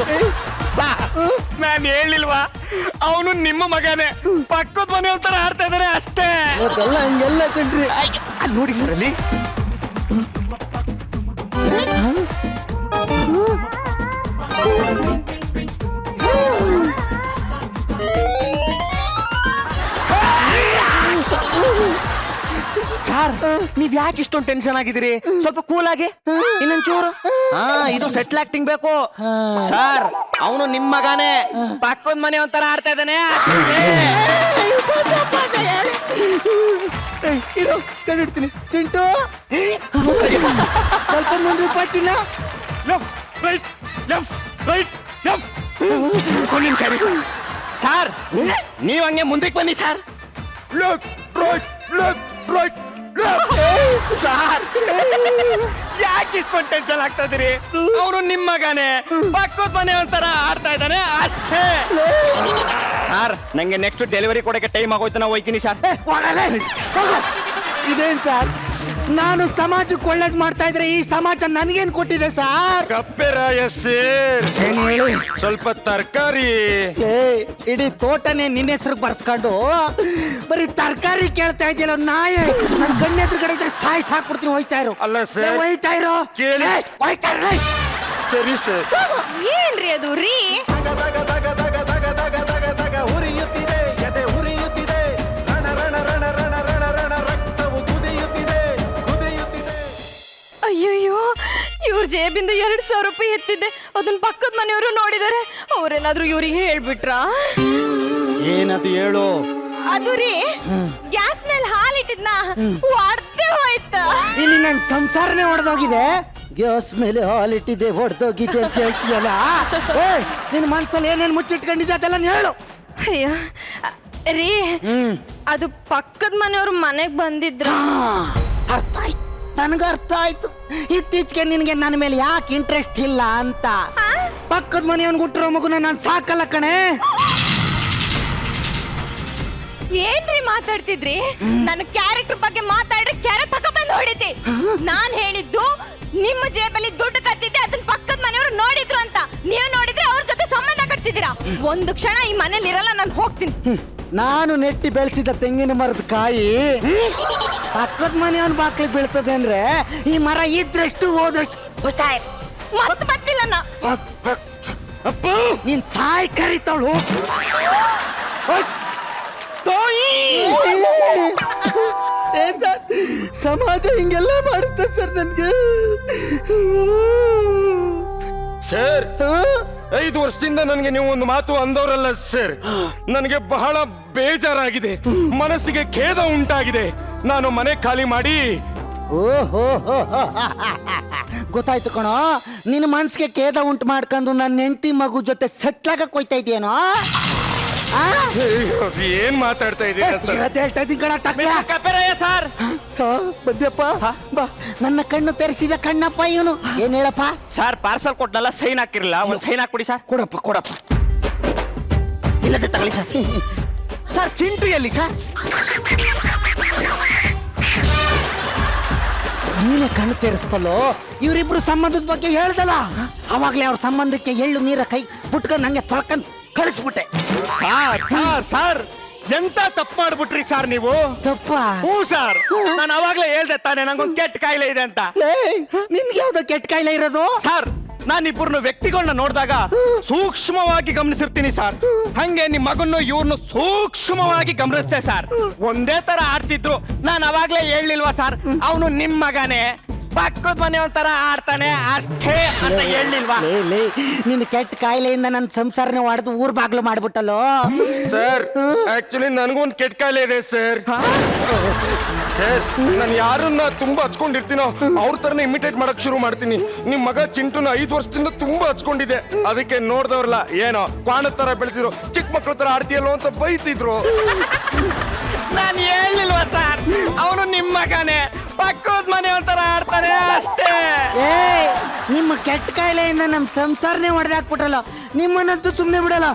ನಾನ್ ಹೇಳಿಲ್ವಾ ಅವನು ನಿಮ್ಮ ಮಗನೇ, ಪಕ್ಕದ ಮನೆ ಒಂಥರ ಆಡ್ತಾ ಇದಾರೆ ಅಷ್ಟೇ. ಅದೆಲ್ಲ ಹಂಗೆಲ್ಲ ಕಣ್ರಿ. ಅಲ್ಲಿ ನೋಡಿ ಸರ್, ಅಲ್ಲಿ ಸರ್, ನೀವ್ ಯಾಕೆ ಇಷ್ಟೊಂದು ಟೆನ್ಷನ್ ಆಗಿದ್ದೀರಿ? ಸ್ವಲ್ಪ ಕೂಲ್ ಆಗಿ ಇನ್ನೊಂಚೂರು. ಇದು ಸೆಟ್ಲ್ ಆಕ್ಟಿಂಗ್ ಬೇಕು ಸರ್. ಅವನು ನಿಮ್ ಮಗಾನೆ, ಪಕ್ಕದ ಮನೆ ಒಂಥರ ಆಡ್ತಾ ಇದ್ದಾನೆ. ಇರೋ ಕಂಡಿಡ್ತೀನಿ. ಚಿಂಟು ಸ್ವಲ್ಪ ಮುಂದೆ ಪಾಚಿನ. ಸರ್, ನೀವ್ ಹಂಗೆ ಮುಂದಕ್ಕೆ ಬನ್ನಿ ಸರ್. ಸರ್, ಯಾಕೆ ಇಷ್ಟೊಂದು ಟೆನ್ಷನ್ ಆಗ್ತಾ ಇದೀರಿ? ಅವನು ನಿಮ್ಮ ಮಗನೇ, ಪಕ್ಕದ ಮನೆ ಒಂಥರ ಆಡ್ತಾ ಇದ್ದಾನೆ ಅಷ್ಟೇ. ಸರ್, ನಂಗೆ ನೆಕ್ಸ್ಟ್ ಡೆಲಿವರಿ ಕೊಡಕ್ಕೆ ಟೈಮ್ ಆಗೋಯ್ತು, ನಾವು ಹೋಯ್ತೀನಿ ಸರ್. ಇದೇನ್ ಸರ್, ನಾನು ಸಮಾಜಕ್ಕೆ ಒಳ್ಳೇದ್ ಮಾಡ್ತಾ ಇದ್ರೆ ಈ ಸಮಾಜ ನನ್ಗೇನ್ ಕೊಟ್ಟಿದೆ ಸರ್? ಕಪ್ಪೆರಾಯ ಸೇರ್, ಏನ್ ಹೇಳಿ? ಸ್ವಲ್ಪ ತರಕಾರಿ. ಇಡೀ ತೋಟನೇ ನಿನ್ನ ಹೆಸರು ಬರ್ಸ್ಕೊಂಡು ಬರೀ ತರಕಾರಿ ಕೇಳ್ತಾ ಇದೆಯಲ್ಲ ನಾಯ. ನನ್ ಕಣ್ಣು ಎದುರುಗಡೆ ಇದ್ರೆ ಸಾಯಿ ಸಾಕ್ಬಿಡ್ತೀನಿ. ಹೋಯ್ತಾ ಇರೋ. ಅಲ್ಲ ಸರ್, ಹೋಯ್ತಾ ಇರೋ. ಕೇಳಿ. ಹೋಯ್ತಾ ಇರೋ. ಸರಿ ಸರ್. ಏನ್ರಿ ಅದು ರೀ? ಅಯ್ಯಯ್ಯೋ, ಇವ್ರ ಜೇಬಿಂದ 2,000 ರೂಪಾಯಿ ಎತ್ತಿದ್ದೆ. ಅದನ್ನ ಪಕ್ಕದ ಮನೆಯವರು ನೋಡಿದಾರೆ. ಅವ್ರೇನಾದ್ರೂ ಇವ್ರಿಗೆ ಹೇಳ್ಬಿಟ್ರಾ? ಏನದು ಹೇಳು. ಅದು ರೀ, ಗ್ಯಾಸ್ ಮೇಲೆ ಹಾಲಿಟ್ಟಿದ್ನ ಹೊಡ್ದೆ ಹೋಯ್ತು. ಇಲ್ಲಿ ನನ್ ಸಂಸಾರನೇ ಹೊಡೆದೋಗಿದೆ. ಗ್ಯಾಸ್ ಮೇಲೆ ಹಾಲಿಟ್ಟಿದೆ, ಹೊಡೆದೋಗಿದೆ ಅಂತ ಹೇಳ್ತೀಯಲ್ಲ. ನಿನ್ ಮನ್ಸಲ್ಲಿ ಏನೇನ್ ಮುಚ್ಚಿಟ್ಕೊಂಡಿದ್ದೆ ಅದೆಲ್ಲ ಹೇಳು. ಅಯ್ಯ ರೀ, ಅದು ಪಕ್ಕದ ಮನೆಯವ್ರು ಮನೆಗ್ ಬಂದಿದ್ರು. ಅರ್ಥ ಆಯ್ತು, ನನಗೆ ಅರ್ಥ ಆಯ್ತು. ಇತ್ತೀಚೆಗೆ ನಿನಗೆ ನನ್ನ ಮೇಲೆ ಯಾಕೆ ಇಂಟ್ರೆಸ್ಟ್ ಇಲ್ಲ ಅಂತ. ಪಕ್ಕದ ಮನೆಯವನ್ಗೆ ಹುಟ್ಟಿರೋ ಮಗುನ ನಾನು ಸಾಕಲ್ಲ ಕಣೆ. ಏನ್ರಿ ಮಾತಾಡ್ತಿದ್ರಿ? ನನ್ನ ಕ್ಯಾರೆಕ್ಟರ್ ಬಗ್ಗೆ ಮಾತಾಡ್ರೆ ಕ್ಯಾರೆ ತಗೊಬಂದು ಹೊಡಿತಿ. ನಾನ್ ಹೇಳಿದ್ದು ನಿಮ್ಮ ಜೇಬಲ್ಲಿ ದುಡ್ಡು ಕತ್ತಿದ್ದೆ, ಅದನ್ನ ಪಕ್ಕದ ಮನೆಯವರು ನೋಡಿದ್ರು ಅಂತ. ನೀವು ನೋಡಿದ್ರೆ ಅವ್ರ ಜೊತೆ ಸಂಬಂಧ ಕಟ್ತಿದ್ದೀರಾ. ಒಂದು ಕ್ಷಣ ಈ ಮನೇಲಿ ಇರಲ್ಲ, ನಾನು ಹೋಗ್ತೀನಿ. ನಾನು ನೆಟ್ಟಿ ಬೆಳೆಸಿದ ತೆಂಗಿನ ಮರದ ಕಾಯಿ ಪಕ್ಕದ ಮನೆಯವನ್ ಬಾಕ್ಲಿಗೆ ಬೀಳ್ತದೆ ಅಂದ್ರೆ ಈ ಮರ ಇದ್ರಷ್ಟು ಹೋದಷ್ಟು ಮತ್ತೆ ಬರ್ತಿಲ್ಲ ನಾ. ನಿನ್ ತಾಯಿ ಕರಿತಾಳು. ಸಮಾಜ ಹಿಂಗೆಲ್ಲ ಮಾಡುತ್ತೆ ಸರ್ ನನ್ಗೆ. ಸರ್, 5 ವರ್ಷದಿಂದ ನನಗೆ ನೀವು ಒಂದು ಮಾತು ಅಂದವರಲ್ಲ ಸರ್. ನನಗೆ ಬಹಳ ಬೇಜಾರಾಗಿದೆ, ಮನಸ್ಸಿಗೆ ಖೇದ ಉಂಟಾಗಿದೆ. ನಾನು ಮನೆ ಖಾಲಿ ಮಾಡಿ. ಓಹೋ, ಗೊತ್ತಾಯ್ತು ಕಣೋ. ನಿನ್ನ ಮನ್ಸಿಗೆ ಖೇದ ಉಂಟು ಮಾಡ್ಕೊಂಡು ನನ್ನ ಹೆಂಡತಿ ಮಗು ಜೊತೆ ಸೆಟ್ಲಾಗಕ್ಕೆ ಹೋಯ್ತಾ ಇದೆಯೇನೋ? ಏನ್ ಮಾತಾಡ್ತಾ ಹೇಳ್ತಾ ಇದ್ದೀನಿ ಕಣ. ಸರ್, ಬಂದ್ಯಪ್ಪ, ಬಾ. ನನ್ನ ಕಣ್ಣು ತೆರೆಸಿದ ಕಣ್ಣಪ್ಪ ಇವನು. ಏನ್ ಹೇಳಪ್ಪ? ಸರ್, ಪಾರ್ಸಲ್ ಕೊಟ್ಟನಲ್ಲ, ಸೈನ್ ಹಾಕಿರಲಿಲ್ಲ. ಒಂದು ಸೈನ್ ಹಾಕ್ಬಿಡಿ ಸರ್. ಕೊಡಪ್ಪ. ಇಲ್ಲದೆ ತಗೊಳ್ಳಿ ಸರ್. ಸರ್, ಚಿಂಟು ಎಲ್ಲಿ ಸರ್? ನೀನೇ ಕಣ್ಣು ತೆರೆಸ್ಪಲ್ಲೋ. ಇವರಿಬ್ರು ಸಂಬಂಧದ ಬಗ್ಗೆ ಹೇಳ್ದಲ್ಲ, ಅವಾಗ್ಲೇ ಅವ್ರ ಸಂಬಂಧಕ್ಕೆ ಎಳ್ಳು ನೀರ ಕೈ ಬಿಟ್ಕೊಂಡು ನಂಗೆ ತೊಳ್ಕೊಂಡ್ ಕಳಿಸ್ಬಿಟ್ಟೆ. ಸರ್, ಎಂತ ತಪ್ಪು ಮಾಡ್ಬಿಟ್ರಿ ಸರ್ ನೀವು? ತಪ್ಪ? ಹ್ಞೂ ಸರ್, ನಾನು ಅವಾಗ್ಲೇ ಹೇಳ್ದೆ ತಾನೆ ನಂಗೊಂದು ಕೆಟ್ಟ ಕಾಯಿಲೆ ಇದೆ ಅಂತ. ನಿನ್ಗೆ ಯಾವ್ದೋ ಕೆಟ್ಟ ಕಾಯಿಲೆ ಇರೋದು? ಸರ್, ನಾನಿಬ್ಬರನ್ನು ವ್ಯಕ್ತಿಗಳನ್ನ ನೋಡಿದಾಗ ಸೂಕ್ಷ್ಮವಾಗಿ ಗಮನಿಸಿರ್ತೀನಿ ಸರ್. ಹಂಗೆ ನಿಮ್ ಮಗನ್ನು ಇವ್ರನ್ನು ಸೂಕ್ಷ್ಮವಾಗಿ ಗಮನಿಸ್ತೆ ಸರ್. ಒಂದೇ ತರ ಆಡ್ತಿದ್ರು. ನಾನು ಅವಾಗ್ಲೇ ಹೇಳಿಲ್ವಾ ಸರ್, ಅವನು ನಿಮ್ ಮಗನೇ, ಪಕ್ಕದ ಮನೆ ಒಂಥರ ಆಡ್ತಾನೆ ಅಷ್ಟೇ ಅಂತ ಹೇಳಿಲ್ವಾ? ನಿನ್ನ ಕೆಟ್ಟ ಕಾಯಿಲೆಯಿಂದ ನನ್ನ ಸಂಸಾರನ ಹೊಡೆದು ಊರ್ ಬಾಗ್ಲು ಮಾಡ್ಬಿಟ್ಟಲ್ಲೋ. ಸರ್, ಆಕ್ಚುಲಿ ನನಗೊಂದು ಕೆಟ್ಟ ಕಾಯಿಲೆ ಇದೆ ಸರ್. ಸರ್, ನಾನು ಯಾರನ್ನ ತುಂಬಾ ಹಚ್ಕೊಂಡಿರ್ತೀನೋ ಅವ್ರ ತರನೇ ಇಮಿಟೇಟ್ ಮಾಡಕ್ ಶುರು ಮಾಡ್ತೀನಿ. ನಿಮ್ ಮಗ ಚಿಂಟುನ 5 ವರ್ಷದಿಂದ ತುಂಬಾ ಹಚ್ಕೊಂಡಿದ್ದೆ. ಅದಕ್ಕೆ ನೋಡ್ದವ್ರಲ್ಲ, ಏನೋ ಕ್ವಾಣದ ತರ ಬೆಳೆಸಿದ್ರು, ಚಿಕ್ಕ ಮಕ್ಳ ತರ ಆಡ್ತೀಯಲ್ಲೋ ಅಂತ ಬೈತಿದ್ರು. ನಾನು ಹೇಳಿಲ್ವಾ ಸರ್, ಅವನು ನಿಮ್ಮ ಮಗನೇ, ಪಕ್ಕದ ಮನೆ ಒಂಥರ ಆಡ್ತಾನೆ ಅಷ್ಟೇ. ನಿಮ್ಮ ಕೆಟ್ಟ ಕಾಯಿಲೆಯಿಂದ ನಮ್ ಸಂಸಾರನೇ ಹೊಡೆದಾಕ್ಬಿಟ್ರಲ್ಲ, ನಿಮ್ಮನ್ನಂತೂ ಸುಮ್ಮನೆ ಬಿಡಲ್ಲ.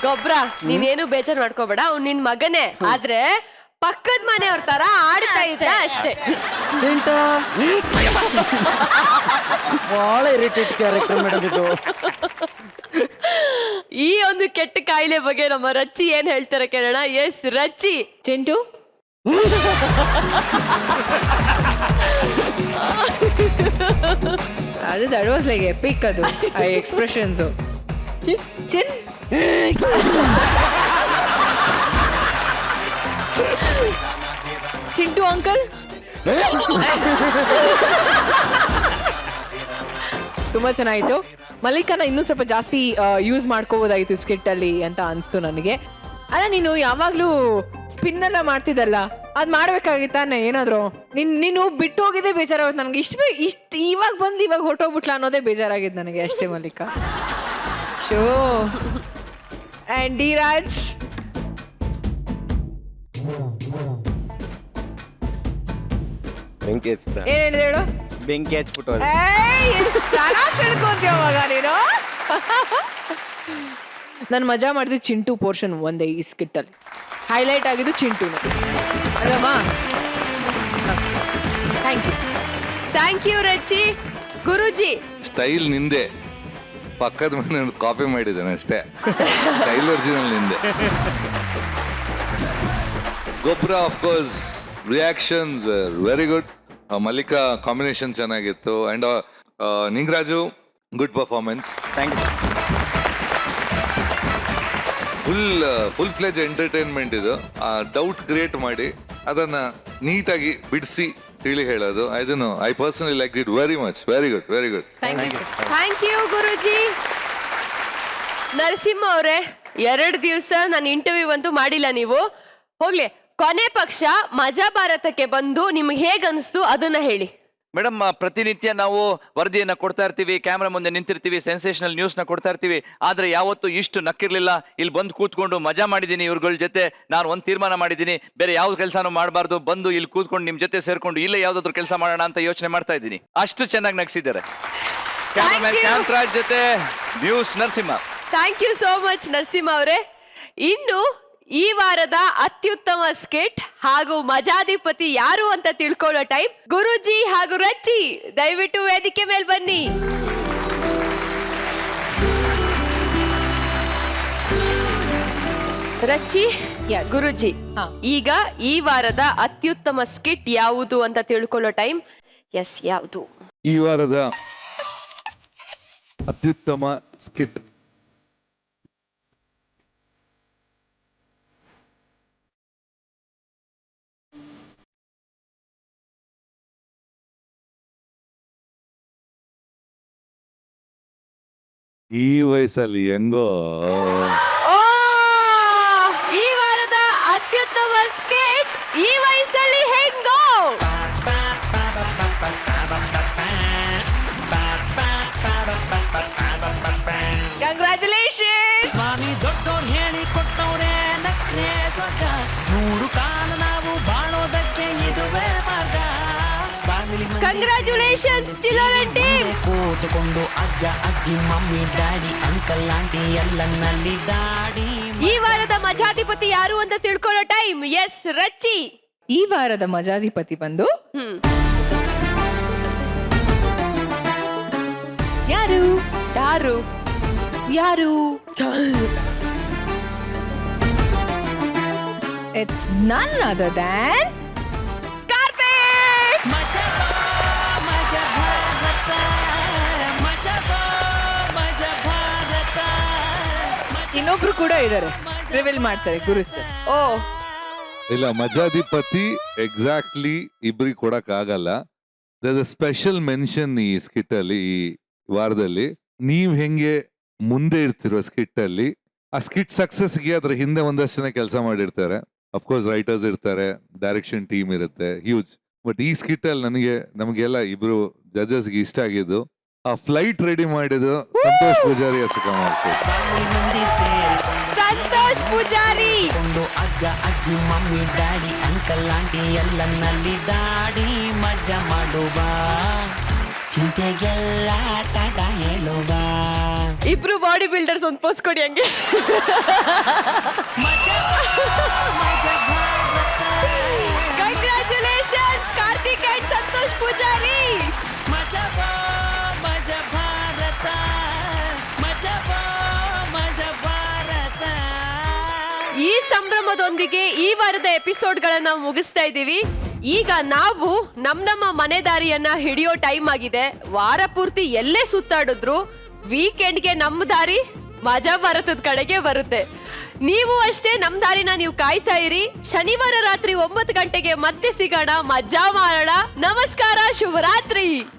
ಗೊಬ್ರ, ನೀನೇನು ಬೇಜಾರ್ ಮಾಡ್ಕೋಬೇಡ. ಅವ್ನು ನಿನ್ ಮಗನೇ, ಆದ್ರೆ ಪಕ್ಕದ ಮನೆಯವ್ರ ತರ ಆಡ್ತಾ ಇದ್ದ ಅಷ್ಟೇ. ಬಹಳ ಇರಿಟೇಟ್ ಕ್ಯಾರೆಕ್ಟರ್ ಮೇಡಮ್ ಇದು. ಈ ಒಂದು ಕೆಟ್ಟ ಕಾಯಿಲೆ ಬಗ್ಗೆ ನಮ್ಮ ರಚ್ಚಿ ಏನ್ ಹೇಳ್ತಾರೆ ಕೇಳೋಣ. ಎಸ್ ರಚ್ಚಿ. ಚಿಂಟು ಅದು ದಟ್ ವಾಸ್ ಲೈಕ್ ಎಪಿಕ್. ಅದು ಆ ಎಕ್ಸ್ಪ್ರೆಷನ್ಸ್. ಚಿನ್ ಚಿಂಟು ಅಂಕಲ್ ತುಂಬಾ ಚೆನ್ನಾಗಿತ್ತು. ಮಲ್ಲಿಕಾನ ಇನ್ನೂ ಸ್ವಲ್ಪ ಜಾಸ್ತಿ ಯೂಸ್ ಮಾಡ್ಕೋಬೋದಾಗಿತ್ತು ಸ್ಕಿಟ್ ಅಲ್ಲಿ ಅಂತ ಅನ್ಸ್ತು ನನಗೆ. ಅಲ್ಲ ನೀನು ಯಾವಾಗ್ಲೂ ಸ್ಪಿನ್ ಎಲ್ಲ ಮಾಡ್ತಿದ್ದಲ್ಲ, ಅದ್ ಮಾಡ್ಬೇಕಾಗಿತ್ತಾನೆ ಏನಾದ್ರು. ನೀನು ಬಿಟ್ಟು ಹೋಗಿದ್ದೆ ಬೇಜಾರಾಗುತ್ತೆ ನನಗೆ. ಇಷ್ಟು ಇವಾಗ ಬಂದು ಇವಾಗ ಹೊಟ್ಟೋಗ್ಬಿಟ್ಲ ಅನ್ನೋದೇ ಬೇಜಾರಾಗಿದ್ದು ನನಗೆ ಅಷ್ಟೇ Mallika. Show and D Raj ಬೆಂಕಿ ಹಚ್ಚಿದ ಏನ್ ಹೇಳಿದೆ ಹೇಳು. ಬೆಂಕಿ ಹಚ್ಬಿಟ್ಟು ಚೆನ್ನಾಗಿ ತಿಳ್ಕೊಂತೀಯ ಮಗ ನೀನು. ನಾನು ಮಜಾ ಮಾಡಿದ್ದು ಚಿಂಟು ಪೋರ್ಷನ್ ಒಂದೇ ಈ ಸ್ಕಿಟ್ ಅಲ್ಲಿ. ಹೈಲೈಟ್ ಆಗಿದ್ದು ಚಿಂಟುನ ಅಲ್ಲಮ್ಮ. Thank you Racchi. Guruji style ನಿಂದೆ, ಪಕ್ಕದ ಮನೆ ಕಾಪಿ ಮಾಡಿದ್ದೇನೆ ಅಷ್ಟೇ. ಸ್ಟೈಲ್ ಒರಿಜಿನಲ್ ನಿಂದೆ. ಗೊಬ್ಬರ of course reactions very good. Mallika combination ಚೆನ್ನಾಗಿತ್ತು. And Ningaraju good performance. Thank you. Full fledge entertainment ಇದು. ಡೌಟ್ ಕ್ರಿಯೇಟ್ ಮಾಡಿ ಅದನ್ನ ನೀಟಾಗಿ ಬಿಡಿಸಿ ತಿಳಿ ಹೇಳೋದು. ಇದನ್ನು I personally like it very much. Very good, very good. Thank you Guruji. Narasimha ಅವರೇ, 2 ದಿವಸ ನಾನು ಇಂಟರ್ವ್ಯೂ ಅಂತೂ ಮಾಡಿಲ್ಲ ನೀವು. ಹೋಗ್ಲಿ, ಕೊನೆ ಪಕ್ಷ ಮಜಾ ಭಾರತಕ್ಕೆ ಬಂದು ನಿಮ್ಗೆ ಹೇಗ್ ಅನಿಸ್ತು ಅದನ್ನ ಹೇಳಿ. ಮೇಡಮ್, ಪ್ರತಿನಿತ್ಯ ನಾವು ವರದಿಯನ್ನ ಕೊಡ್ತಾ ಇರ್ತೀವಿ, ಕ್ಯಾಮ್ರಾ ಮುಂದೆ ನಿಂತಿರ್ತೀವಿ, ಸೆನ್ಸೇಷನಲ್ ನ್ಯೂಸ್ನ ಕೊಡ್ತಾ ಇರ್ತೀವಿ. ಆದ್ರೆ ಯಾವತ್ತೂ ಇಷ್ಟು ನಕ್ಕಿರ್ಲಿಲ್ಲ. ಇಲ್ಲಿ ಬಂದು ಕೂತ್ಕೊಂಡು ಮಜಾ ಮಾಡಿದ್ದೀನಿ ಇವ್ರಗಳ ಜೊತೆ. ನಾನು ಒಂದು ತೀರ್ಮಾನ ಮಾಡಿದ್ದೀನಿ, ಬೇರೆ ಯಾವ ಕೆಲಸನೂ ಮಾಡಬಾರ್ದು, ಬಂದು ಇಲ್ಲಿ ಕೂತ್ಕೊಂಡು ನಿಮ್ ಜೊತೆ ಸೇರ್ಕೊಂಡು ಇಲ್ಲೇ ಯಾವ್ದಾದ್ರು ಕೆಲಸ ಮಾಡೋಣ ಅಂತ ಯೋಚನೆ ಮಾಡ್ತಾ ಇದ್ದೀನಿ. ಅಷ್ಟು ಚೆನ್ನಾಗಿ ನಗಿಸಿದ್ದಾರೆ. ಕ್ಯಾಮ್ರಾಮನ್ ಶಾಂತರಾಜ್ ಜೊತೆ news Narasimha. Thank you so much Narasimha ಅವರೇ. ಇನ್ನು ಈ ವಾರದ ಅತ್ಯುತ್ತಮ ಸ್ಕಿಟ್ ಹಾಗೂ ಮಜಾಧಿಪತಿ ಯಾರು ಅಂತ ತಿಳ್ಕೊಳ್ಳೋ ಟೈಮ್. ಗುರುಜಿ ಹಾಗೂ ರಚ್ಚಿ ದಯವಿಟ್ಟು ವೇದಿಕೆ ಮೇಲೆ ಬನ್ನಿ. ರಚ್ಚಿ, ಗುರುಜಿ, ಈಗ ಈ ವಾರದ ಅತ್ಯುತ್ತಮ ಸ್ಕಿಟ್ ಯಾವುದು ಅಂತ ತಿಳ್ಕೊಳ್ಳೋ ಟೈಮ್. ಎಸ್, ಯಾವುದು ಈ ವಾರದ ಅತ್ಯುತ್ತಮ ಸ್ಕಿಟ್? ಈ ವಯಸ್ಸಲ್ಲಿ ಹೆಂಗೋ ಈ ವಾರದ ಅತ್ಯುತ್ತಮ ಸ್ಕಿಟ್ ಈ ವಯಸ್ಸಲ್ಲಿ ಹೆಂಗೋ. ಕಂಗ್ರ್ಯಾಚುಲೇಷನ್ಸ್. ಸ್ವಾಮಿ ದೊಡ್ಡೋರ್ ಹೇಳಿ ಕೊಟ್ಟವ್ರೆ ನಕ್ರೆ ಸ್ವರ್ಗ. 100 ಕಾಲ ನಾವು ಬಾಳೋದಕ್ಕೆ ಇದುವೇ ಮಾರ್ಗ. ಕಂಗ್ರ್ಯಾಚುಲೇಷನ್ಸ್ ಚಿಲ್ಲರಂಟಿ. ಕೂತುಕೊಂಡು ಅಜ್ಜ ಅಜ್ಜಿ ಮಮ್ಮಿ ಡ್ಯಾಡಿ ಅಂಕಲ್ ಆಂಟಿ ಎಲ್ಲನಲ್ಲಿ ದಾಡಿ. ಈ ವಾರದ ಮಜಾಧಿಪತಿ ಯಾರು ಅಂತ ತಿಳ್ಕೊಳ್ಳೋ ಟೈಮ್. ಎಸ್, ರಚ್ಚಿ. ಈ ವಾರದ ಮಜಾಧಿಪತಿ ಬಂದು ಯಾರು ಯಾರು ಯಾರು ಇಟ್ಸ್ ನನ್ ಅದರ್ ದ್ಯಾನ್ ಕಾರ್ತಿಕ್. ಇನ್ನೊಬ್ರು ಕೂಡ ಇದ್ದಾರೆ, ರಿವೀಲ್ ಮಾಡ್ತಾರೆ ಗುರು ಸರ್. ಓ ಇಲ್ಲ, ಮಜಾಧಿಪತಿ ಎಕ್ಸಾಕ್ಟ್ಲಿ ಇಬ್ರಿಗೆ ಕೊಡಕ್ ಆಗಲ್ಲ. ದರ್ ಅ ಸ್ಪೆಷಲ್ ಮೆನ್ಷನ್ ಈ ಸ್ಕಿಟ್ ಅಲ್ಲಿ, ಈ ವಾರದಲ್ಲಿ. ನೀವ್ ಹೆಂಗೆ ಮುಂದೆ ಇರ್ತಿರೋ ಸ್ಕಿಟ್ ಅಲ್ಲಿ, ಆ ಸ್ಕಿಟ್ ಸಕ್ಸಸ್ಗೆ ಅದ್ರ ಹಿಂದೆ ಒಂದಷ್ಟು ಜನ ಕೆಲಸ ಮಾಡಿರ್ತಾರೆ. ಅಫ್ಕೋರ್ಸ್ ರೈಟರ್ಸ್ ಇರ್ತಾರೆ, ಡೈರೆಕ್ಷನ್ ಟೀಮ್ ಇರುತ್ತೆ, ಹ್ಯೂಜ್. ಬಟ್ ಈ ಸ್ಕಿಟ್ ಅಲ್ಲಿ ನಮಗೆಲ್ಲ ಇಬ್ರು ಜಡ್ಜಸ್ಗೆ ಇಷ್ಟ ಆಗಿದ್ದು ಆ ಫ್ಲೈಟ್ ರೆಡಿ ಮಾಡಿದ್ದು ಸಂತೋಷ್ ಪೂಜಾರಿ ಅಸಕ ಮಾಡ್ತಾರೆ. ಸಂತೋಷ್ ಪೂಜಾರಿ. ಅಜ್ಜ ಅಜ್ಜಿ ಮಮ್ಮಿ ಡ್ಯಾಡಿ ಅಂಕಲ್ ಆಂಟಿ ಎಲ್ಲನಲ್ಲಿ ದಾಡಿ ಮಜಾ ಮಾಡುವ, ಚಿಂತೆಗೆಲ್ಲ ಟಾಟ ಹೇಳುವ. ಇಬ್ರು ಬಾಡಿ ಬಿಲ್ಡರ್ಸ್ ಒಂದು ಪೋಸ್ ಕೊಡಿ ಹಂಗೆ. ಮಜಾ ಮಜಾ ಭಾರತ. Congratulations Karthik and Santosh Pujari. ಈ ಸಂಭ್ರಮದೊಂದಿಗೆ ಈ ವಾರದ ಎಪಿಸೋಡ್ಗಳನ್ನ ಮುಗಿಸ್ತಾ ಇದ್ದೀವಿ. ಈಗ ನಾವು ನಮ್ಮ ಮನೆ ದಾರಿಯನ್ನ ಹಿಡಿಯೋ ಟೈಮ್ ಆಗಿದೆ. ವಾರ ಪೂರ್ತಿ ಎಲ್ಲೇ ಸುತ್ತಾಡಿದ್ರು ವೀಕೆಂಡ್ಗೆ ನಮ್ಮ ದಾರಿ ಮಜಾ ಭಾರತದ ಕಡೆಗೆ ಬರುತ್ತೆ. ನೀವು ಅಷ್ಟೇ ನಮ್ಮ ದಾರಿನ ನೀವು ಕಾಯ್ತಾ ಇರಿ. ಶನಿವಾರ ರಾತ್ರಿ 9 ಗಂಟೆಗೆ ಮತ್ತೆ ಸಿಗೋಣ, ಮಜಾ ಮಾಡೋಣ. ನಮಸ್ಕಾರ, ಶುಭರಾತ್ರಿ.